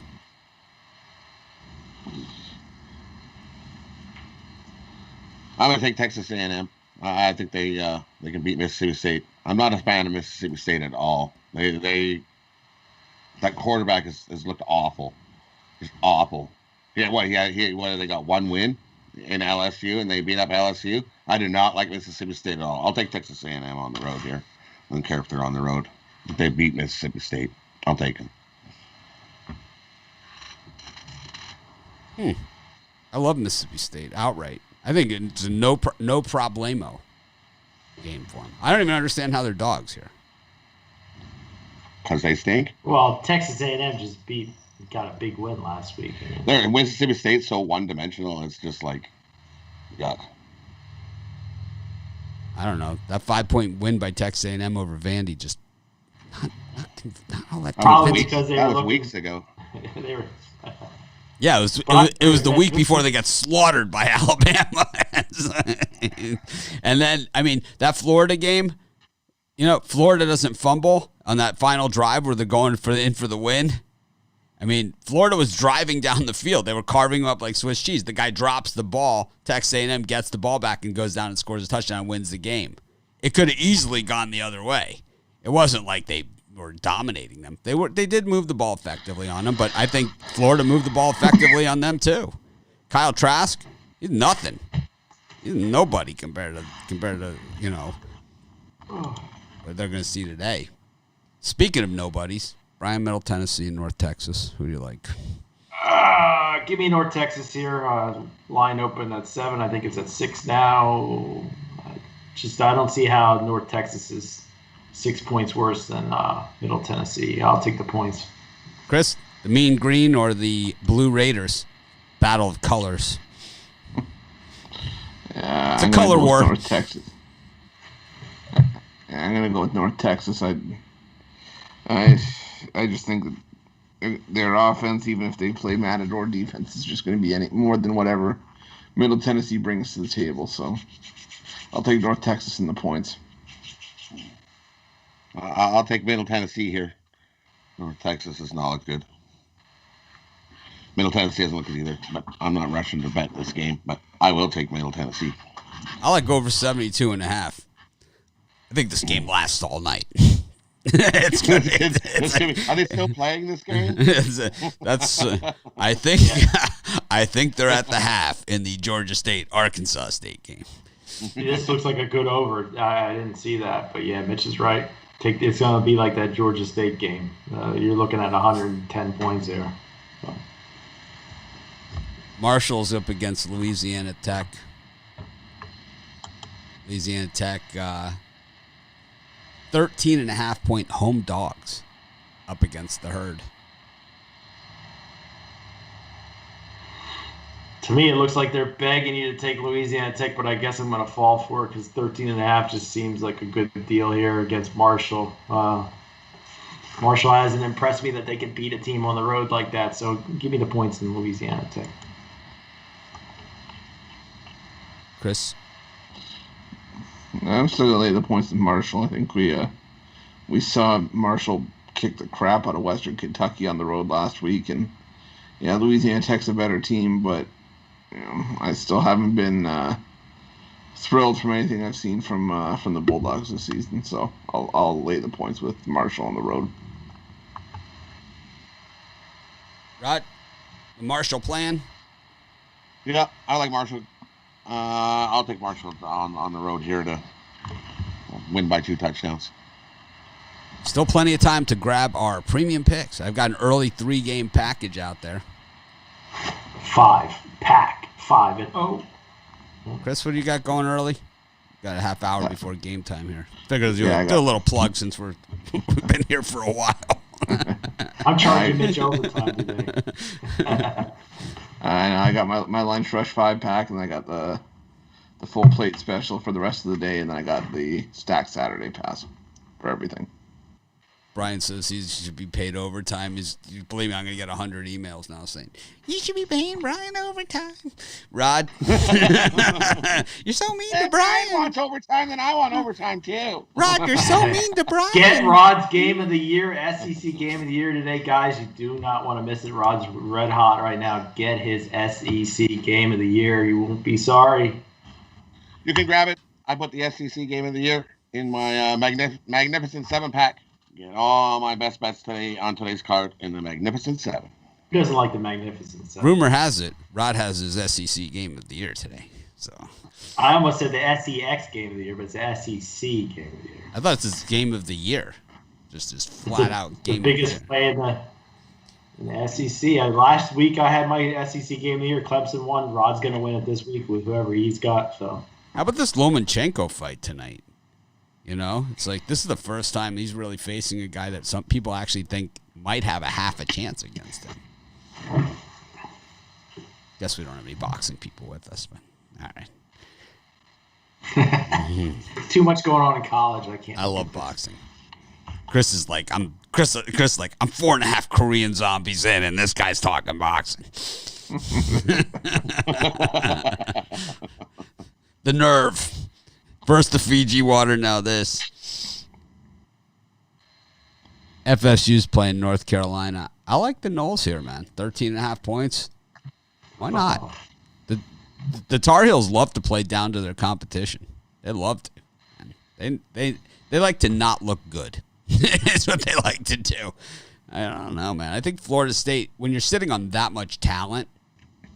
I'm going to take Texas A&M. I think they can beat Mississippi State. I'm not a fan of Mississippi State at all. That quarterback has looked awful, just awful. Yeah, what they got one win in LSU and they beat up LSU. I do not like Mississippi State at all. I'll take Texas A&M on the road here. I don't care if they're on the road. If they beat Mississippi State, I'll take them. I love Mississippi State outright. I think it's a no problemo game for them. I don't even understand how they're dogs here. Because they stink? Well, Texas A&M just got a big win last week. Mississippi State's so one-dimensional. It's just like, yuck. I don't know. That 5-point win by Texas A&M over Vandy just not all that probably because that was weeks ago. They were. Yeah, it was the week before they got slaughtered by Alabama. And then, I mean, that Florida game, Florida doesn't fumble on that final drive where they're going in for the win. I mean, Florida was driving down the field. They were carving them up like Swiss cheese. The guy drops the ball. Texas A&M gets the ball back and goes down and scores a touchdown and wins the game. It could have easily gone the other way. It wasn't like they were dominating them. They did move the ball effectively on them, but I think Florida moved the ball effectively on them too. Kyle Trask, he's nothing. He's nobody compared to what they're going to see today. Speaking of nobodies, Brian, Middle Tennessee and North Texas. Who do you like? Give me North Texas here. Line open at 7. I think it's at 6 now. I don't see how North Texas is 6 points worse than Middle Tennessee. I'll take the points. Chris, the Mean Green or the Blue Raiders? Battle of colors. It's a color war. North Texas. Yeah, I'm gonna go with North Texas. I just think that their offense, even if they play Matador defense, is just going to be any more than whatever Middle Tennessee brings to the table. So I'll take North Texas in the points. I'll take Middle Tennessee here. North Texas is not look good. Middle Tennessee doesn't look good either, but I'm not rushing to bet this game, but I will take Middle Tennessee. I like over 72.5. I think this game lasts all night. Are they still playing this game? I think they're at the half in the Georgia State-Arkansas State game. This looks like a good over. I didn't see that, but yeah, Mitch is right. It's going to be like that Georgia State game. You're looking at 110 points there. So. Marshall's up against Louisiana Tech. Louisiana Tech, 13.5-point home dogs up against the Herd. To me, it looks like they're begging you to take Louisiana Tech, but I guess I'm going to fall for it because 13.5 just seems like a good deal here against Marshall. Marshall hasn't impressed me that they can beat a team on the road like that, so give me the points in Louisiana Tech. Chris? I'm still going to lay the points in Marshall. I think we saw Marshall kick the crap out of Western Kentucky on the road last week, and yeah, Louisiana Tech's a better team, but I still haven't been thrilled from anything I've seen from the Bulldogs this season. So I'll lay the points with Marshall on the road. Rod, the Marshall plan? Yeah, I like Marshall. I'll take Marshall on the road here to win by 2 touchdowns. Still plenty of time to grab our premium picks. I've got an early 3-game package out there. 5-0. Chris, what do you got going early? Got a half hour before game time here. Figured do a little plug since we've been here for a while. I'm charging Mitch overtime today. I got my lunch rush 5-pack, and I got the full plate special for the rest of the day, and then I got the stacked Saturday pass for everything. Brian says he should be paid overtime. You believe me, I'm going to get 100 emails now saying, you should be paying Brian overtime. Rod, you're so mean to Brian. Brian wants overtime, then I want overtime too. Rod, you're so mean to Brian. Get Rod's game of the year, SEC game of the year today, guys. You do not want to miss it. Rod's red hot right now. Get his SEC game of the year. You won't be sorry. You can grab it. I put the SEC game of the year in my Magnificent 7-pack. Get all my best bets today on today's card in the Magnificent 7. Who doesn't like the Magnificent 7? Rumor has it, Rod has his SEC game of the year today. So I almost said the SEX game of the year, but it's the SEC game of the year. I thought it's his game of the year. Just his flat-out game of the year. The biggest play in the SEC. Last week I had my SEC game of the year. Clemson won. Rod's going to win it this week with whoever he's got. So how about this Lomachenko fight tonight? You know, it's like this is the first time he's really facing a guy that some people actually think might have a half a chance against him. Guess we don't have any boxing people with us, but all right. Too much going on in college. I love boxing. Chris is like, I'm 4.5 Korean zombies in, and this guy's talking boxing. The nerve. First the Fiji water, now this. FSU's playing North Carolina. I like the Noles here, man. 13.5 points. Why not? The Tar Heels love to play down to their competition. They love to. They like to not look good. It's what they like to do. I don't know, man. I think Florida State, when you're sitting on that much talent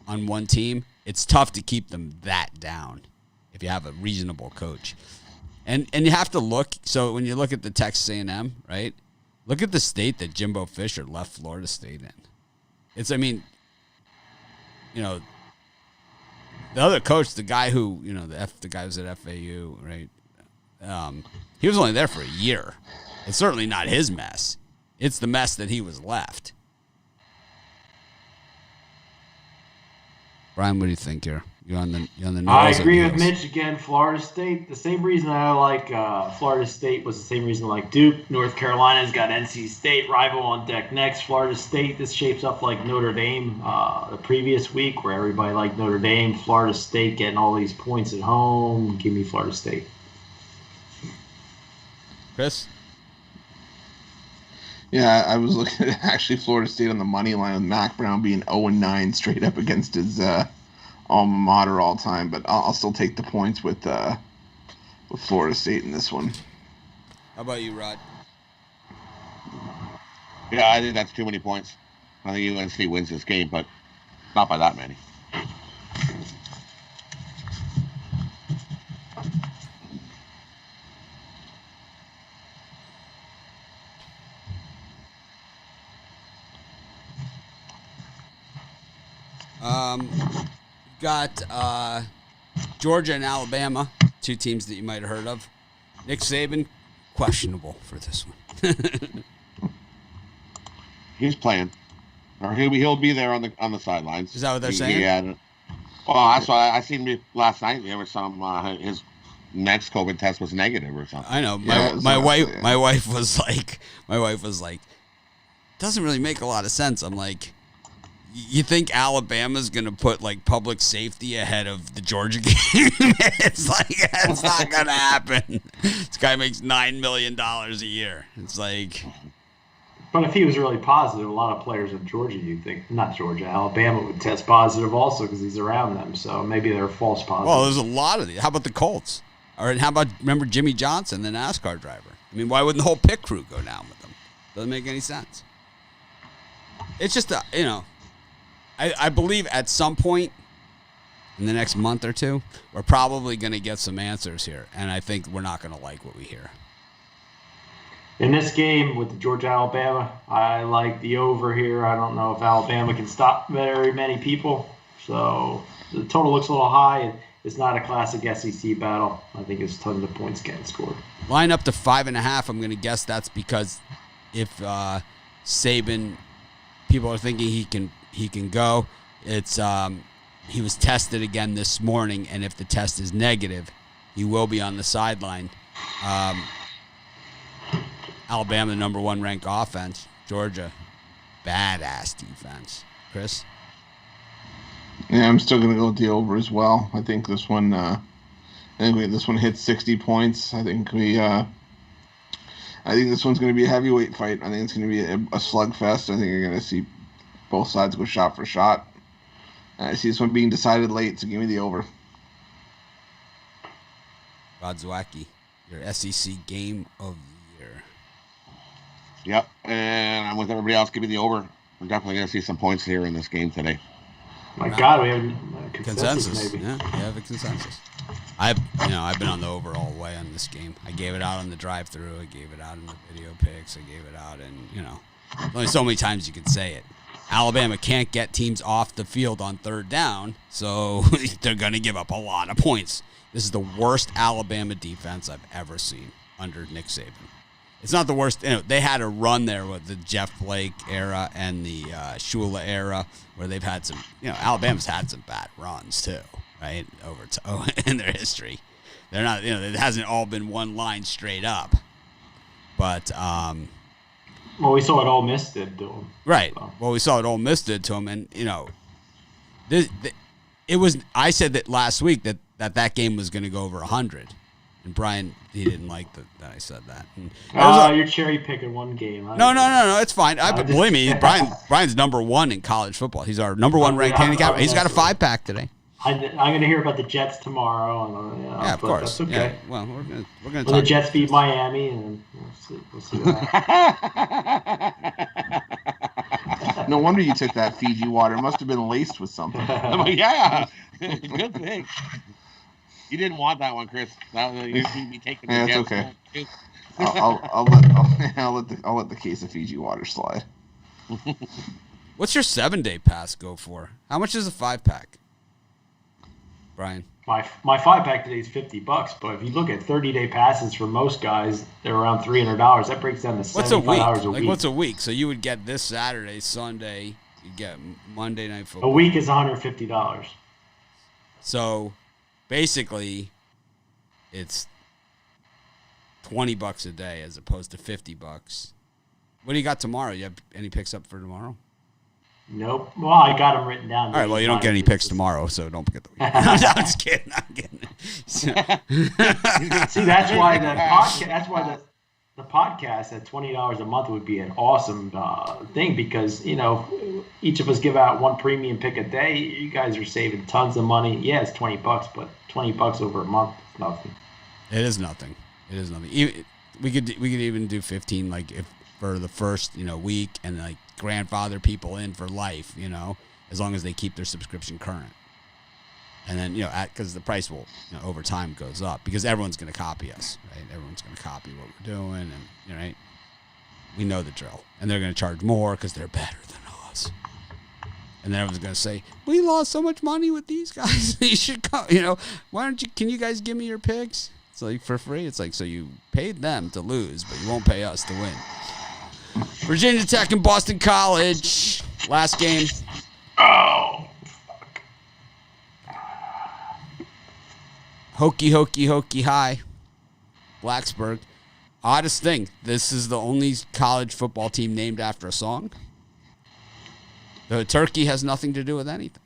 on one team, it's tough to keep them that down if you have a reasonable coach. And you have to look. So when you look at the Texas A&M, right? Look at the state that Jimbo Fisher left Florida State in. It's, I mean, you know, the other coach, the guy who, you know, the guy who was at FAU, right? He was only there for a year. It's certainly not his mess. It's the mess that he was left. Brian, what do you think here? You on the I agree with Mitch again. Florida State. The same reason I like Florida State was the same reason I like Duke. North Carolina's got NC State rival on deck next. Florida State. This shapes up like Notre Dame the previous week, where everybody liked Notre Dame. Florida State getting all these points at home. Give me Florida State. Chris. Yeah, I was looking at actually Florida State on the money line with Mac Brown being 0-9 straight up against his alma mater all time, but I'll still take the points with Florida State in this one. How about you, Rod? Yeah, I think that's too many points. I think UNC wins this game, but not by that many. Got Georgia and Alabama, two teams that you might have heard of. Nick Saban, questionable for this one. He's playing, or he'll be there on the sidelines. Is that what they're saying? Yeah. Well, that's why I seen last night. There was some his next COVID test was negative or something. I know. My wife was like, doesn't really make a lot of sense. I'm like, you think Alabama's going to put, like, public safety ahead of the Georgia game? It's like, it's not going to happen. This guy makes $9 million a year. It's like... But if he was really positive, a lot of players in Georgia, Alabama would test positive also because he's around them. So maybe they're false positives. Well, there's a lot of these. How about the Colts? Or how about, remember Jimmy Johnson, the NASCAR driver? I mean, why wouldn't the whole pit crew go down with them? Doesn't make any sense. It's just, you know... I believe at some point in the next month or two, we're probably going to get some answers here, and I think we're not going to like what we hear. In this game with the Georgia-Alabama, I like the over here. I don't know if Alabama can stop very many people, so the total looks a little high. It's not a classic SEC battle. I think it's tons of points getting scored. Line up to 5.5. I'm going to guess that's because if Saban, people are thinking he can go. It's he was tested again this morning, and if the test is negative, he will be on the sideline. Alabama, the number 1 ranked offense. Georgia, badass defense. Chris? Yeah, I'm still gonna go with the over as well. I think this one. This one hits 60 points. I think this one's gonna be a heavyweight fight. I think it's gonna be a slugfest. I think you're gonna see both sides go shot for shot. I see this one being decided late, so give me the over. Rod Zwacky, your SEC game of the year. Yep, and I'm with everybody else. Give me the over. We're definitely going to see some points here in this game today. My God, we have a consensus maybe. Yeah, we have a consensus. I've been on the over all the way on this game. I gave it out on the drive-through. I gave it out in the video picks. I gave it out, and only so many times you can say it. Alabama can't get teams off the field on third down, so they're going to give up a lot of points. This is the worst Alabama defense I've ever seen under Nick Saban. It's not the worst. They had a run there with the Jeff Blake era and the Shula era, where they've had some. Alabama's had some bad runs too, right? In their history, they're not. It hasn't all been one line straight up. But well, we saw what Ole Miss did to him. Right. So. Well, we saw what Ole Miss did to him, and it was. I said that last week that game was going to go over 100. And Brian, he didn't like that I said that. You're cherry picking one game. No, it's fine. Believe me, Brian's number one in college football. He's our number one ranked handicapper. He's got a 5-pack today. I'm going to hear about the Jets tomorrow. Yeah, of course. That's okay. Yeah. Well, we're going to. The Jets beat Miami, and we'll see what happens. No wonder you took that Fiji water. It must have been laced with something. Yeah, good thing. You didn't want that one, Chris. You'd be taking the it's okay. I'll let the case of Fiji water slide. What's your 7-day pass go for? How much is a 5-pack, Brian? My 5-pack today is $50, but if you look at 30-day passes for most guys, they're around $300. That breaks down to $75 a week. What's a week? So you would get this Saturday, Sunday. You'd get Monday Night Football. A week is $150. So basically, it's $20 a day as opposed to $50. What do you got tomorrow? You have any picks up for tomorrow? Nope. Well, I got them written down. All right. Well, you don't get any picks tomorrow, so don't forget the weekend. I'm just kidding. I'm kidding. See, that's why the podcast. That's why the podcast at $20 a month would be an awesome thing, because each of us give out one premium pick a day. You guys are saving tons of money. Yeah, it's $20, but $20 over a month is nothing. It is nothing. We could even do 15, like if for the first week, and like grandfather people in for life. As long as they keep their subscription current. And then, because the price will, over time goes up, because everyone's going to copy us, right? Everyone's going to copy what we're doing, and, right? We know the drill. And they're going to charge more because they're better than us. And then everyone's going to say, we lost so much money with these guys. You should come, can you guys give me your picks? It's like for free. It's like, so you paid them to lose, but you won't pay us to win. Virginia Tech and Boston College. Last game. Oh. Hokey high. Blacksburg. Oddest thing, this is the only college football team named after a song. The turkey has nothing to do with anything.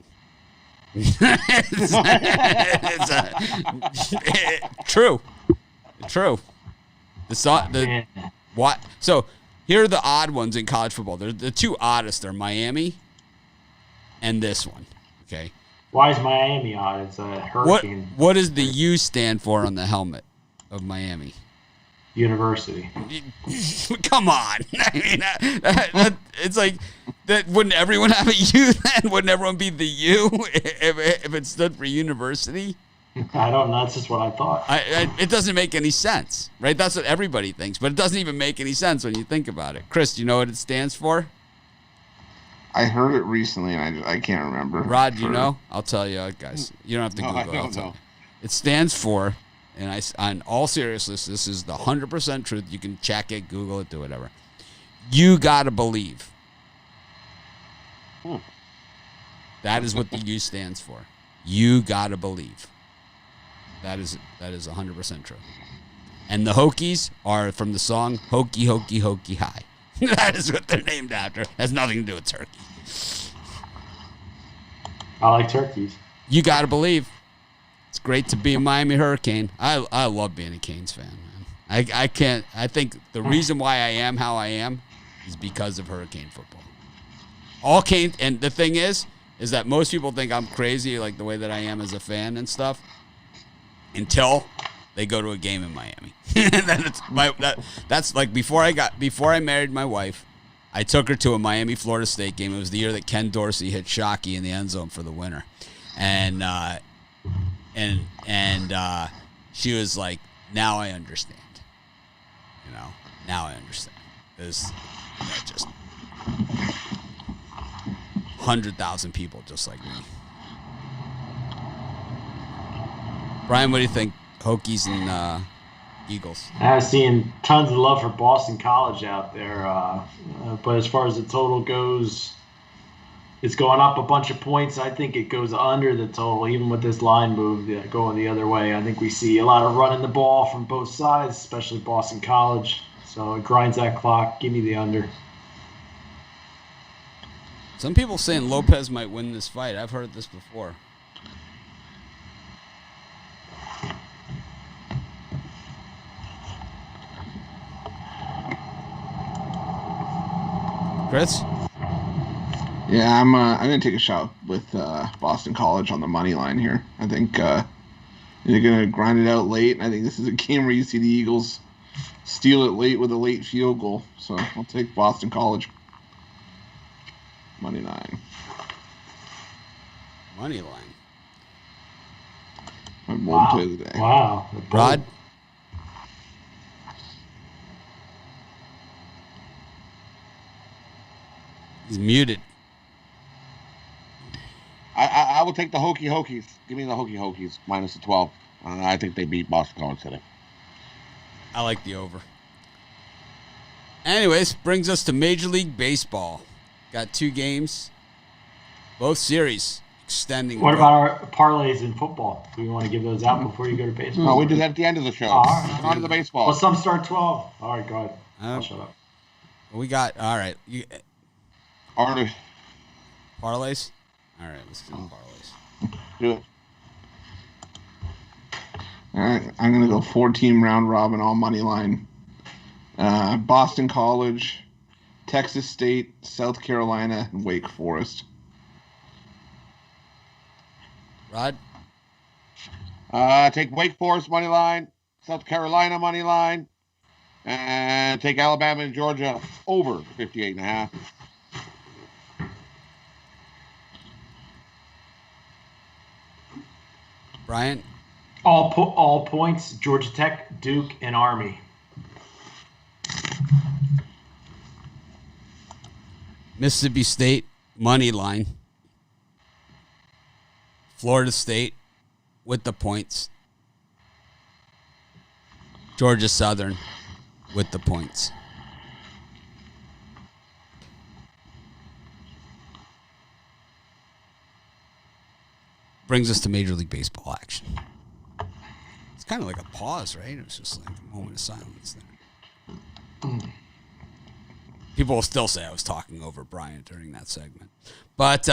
True. What? So here are the odd ones in college football. The two oddest are Miami and this one. Okay. Why is Miami odd? It's a hurricane. What does the U stand for on the helmet of Miami? University. Come on. I mean, it's like, that. Wouldn't everyone have a U then? Wouldn't everyone be the U if it stood for university? I don't know. That's just what I thought. It doesn't make any sense, right? That's what everybody thinks, but it doesn't even make any sense when you think about it. Chris, do you know what it stands for? I heard it recently, and I can't remember. Rod, do you know? I'll tell you, guys. You don't have to Google it. I'll tell you. It stands for, and in all seriousness, this is the 100% truth. You can check it, Google it, do whatever. You gotta believe. That is what the U stands for. You gotta believe. That is 100% true. And the Hokies are from the song Hokey Hokey Hokey High. That is what they're named after. Has nothing to do with turkey. I like turkeys. You got to believe. It's great to be a Miami Hurricane. I love being a Canes fan, man. I think the reason why I am how I am is because of Hurricane football. All Canes, and the thing is that most people think I'm crazy, like the way that I am as a fan and stuff, until they go to a game in Miami. That's like before I married my wife, I took her to a Miami Florida State game. It was the year that Ken Dorsey hit Shockey in the end zone for the winner, and she was like, "Now I understand." Now I understand. There's just 100,000 people just like me. Brian, what do you think? Hokies and Eagles. I'm seeing tons of love for Boston College out there. But as far as the total goes, it's going up a bunch of points. I think it goes under the total, even with this line move going the other way. I think we see a lot of running the ball from both sides, especially Boston College. So it grinds that clock. Give me the under. Some people saying Lopez might win this fight. I've heard this before. Chris? Yeah, I'm going to take a shot with Boston College on the money line here. I think they're going to grind it out late. I think this is a game where you see the Eagles steal it late with a late field goal. So I'll take Boston College money line. Money line. My bold play of the day. Wow. Rod? He's muted. I will take the Hokies. Give me the Hokies minus the 12. I think they beat Boston College today. I like the over. Anyways, brings us to Major League Baseball. Got 2 games. Both series extending. What about our parlays in football? Do we want to give those out before you go to baseball? No, we do that at the end of the show. All right. On to the baseball. Well, some start 12. All right, go ahead. I'll shut up. We got, all right. Parlays. Parlays? All right, let's do parlays. Do it. All right, I'm going to go 4-team round robin, all money line. Boston College, Texas State, South Carolina, and Wake Forest. Rod? Take Wake Forest money line, South Carolina money line, and take Alabama and Georgia over 58.5. Brian? All points, Georgia Tech, Duke, and Army. Mississippi State, money line. Florida State with the points. Georgia Southern with the points. Brings us to Major League Baseball action. It's kind of like a pause, right? It was just like a moment of silence there. People will still say I was talking over Brian during that segment. But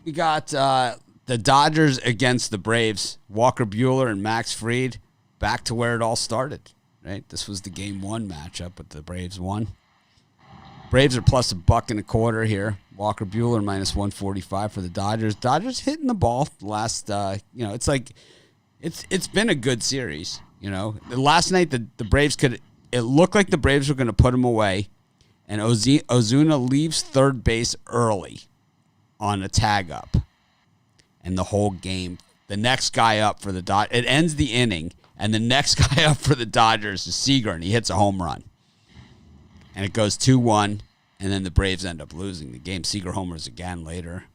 we got the Dodgers against the Braves. Walker Buehler and Max Fried back to where it all started, right? This was the Game 1 matchup, but the Braves won. Braves are plus $1.25 here. Walker Buehler minus 145 for the Dodgers. Dodgers hitting the ball the last, it's like, it's been a good series. Last night the Braves it looked like the Braves were going to put them away, and Ozuna leaves third base early on a tag up, and the whole game, the next guy up for the Dodgers, it ends the inning, and the next guy up for the Dodgers is Seager, and he hits a home run. And it goes 2-1, and then the Braves end up losing the game. Seager homers again later.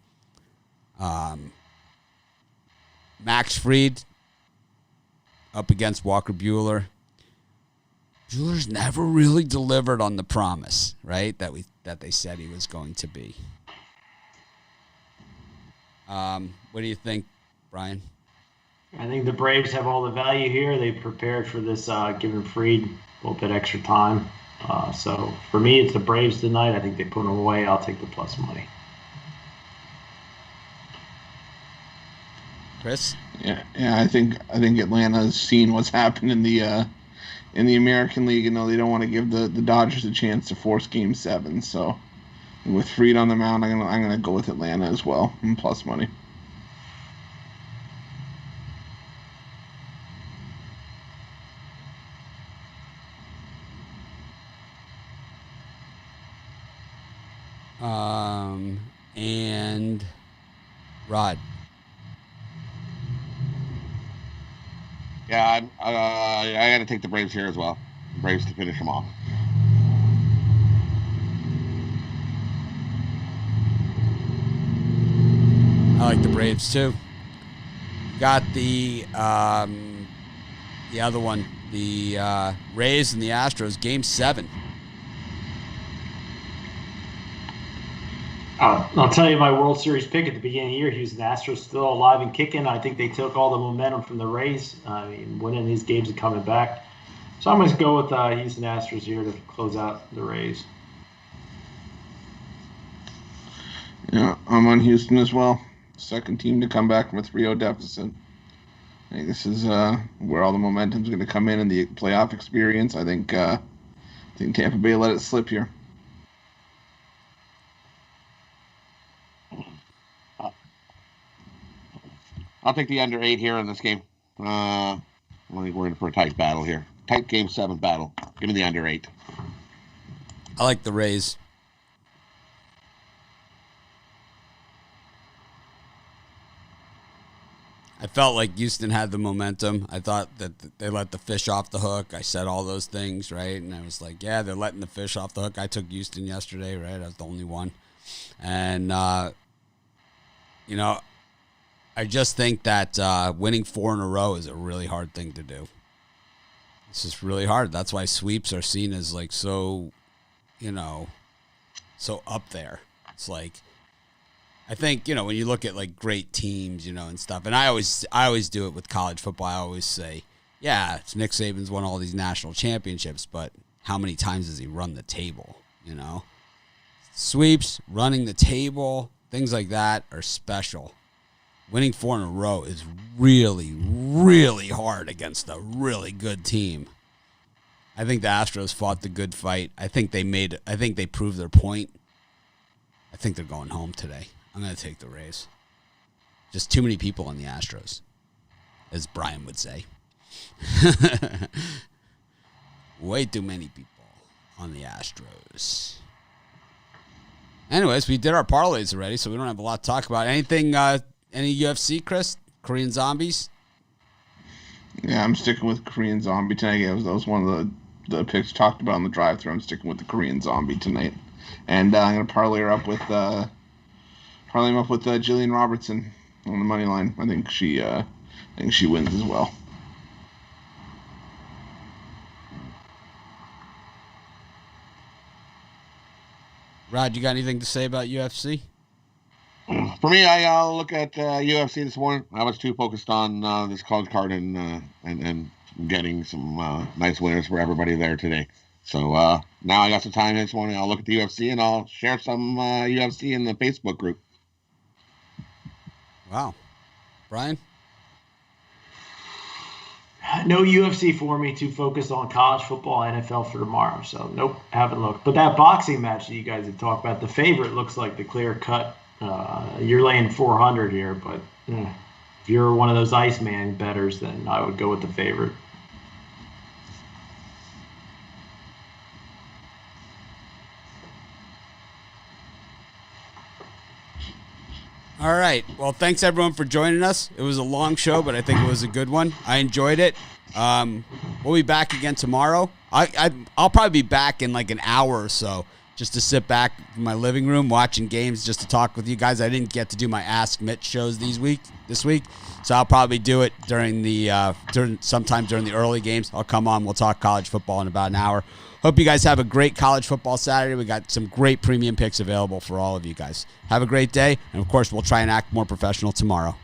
Max Fried up against Walker Buehler. Buehler's never really delivered on the promise, right, that they said he was going to be. What do you think, Brian? I think the Braves have all the value here. They've prepared for this, giving Fried a little bit extra time. So for me, it's the Braves tonight. I think they put them away. I'll take the plus money. Chris? Yeah. I think Atlanta's seen what's happened in the American League. They don't want to give the Dodgers a chance to force Game 7. So with Fried on the mound, I'm gonna go with Atlanta as well and plus money. And Rod. Yeah, I got to take the Braves here as well. Braves to finish them off. I like the Braves too. Got the other one, the Rays and the Astros, Game 7. I'll tell you my World Series pick at the beginning of the year. Houston Astros still alive and kicking. I think they took all the momentum from the Rays. Winning these games and coming back. So I'm going to go with Houston Astros here to close out the Rays. Yeah, I'm on Houston as well. Second team to come back from a 3-0 deficit. I think this is where all the momentum is going to come in the playoff experience. I think Tampa Bay let it slip here. I'll take the under 8 here in this game. I think we're in for a tight battle here. Tight Game 7 battle. Give me the under 8. I like the Rays. I felt like Houston had the momentum. I thought that they let the fish off the hook. I said all those things, right? And I was like, yeah, they're letting the fish off the hook. I took Houston yesterday, right? I was the only one. And, I just think that winning 4 in a row is a really hard thing to do. It's just really hard. That's why sweeps are seen as like so up there. It's like, I think, when you look at like great teams, and stuff, and I always do it with college football. I always say, yeah, Nick Saban's won all these national championships, but how many times does he run the table? Sweeps, running the table, things like that are special. Winning 4 in a row is really, really hard against a really good team. I think the Astros fought the good fight. I think they proved their point. I think they're going home today. I'm going to take the Rays. Just too many people on the Astros, as Brian would say. Way too many people on the Astros. Anyways, we did our parlays already, so we don't have a lot to talk about. Anything, any UFC, Chris? Korean Zombies? Yeah, I'm sticking with Korean Zombie tonight. Yeah, that was one of the picks talked about on the drive-thru. I'm sticking with the Korean Zombie tonight. And I'm going to parlay her up with Jillian Robertson on the money line. I think she wins as well. Rod, you got anything to say about UFC? For me, I'll look at UFC this morning. I was too focused on this college card and getting some nice winners for everybody there today. So now I got some time this morning. I'll look at the UFC and I'll share some UFC in the Facebook group. Wow. Brian? No UFC for me, too focused on college football, NFL for tomorrow. So, nope, haven't looked. But that boxing match that you guys had talked about, the favorite looks like the clear cut. You're laying 400 here, but if you're one of those Iceman bettors, then I would go with the favorite. All right. Well, thanks everyone for joining us. It was a long show, but I think it was a good one. I enjoyed it. We'll be back again tomorrow. I'll probably be back in like an hour or so, just to sit back in my living room watching games, just to talk with you guys. I didn't get to do my Ask Mitch shows this week, so I'll probably do it sometime during the early games. I'll come on. We'll talk college football in about an hour. Hope you guys have a great college football Saturday. We got some great premium picks available for all of you guys. Have a great day, and of course, we'll try and act more professional tomorrow.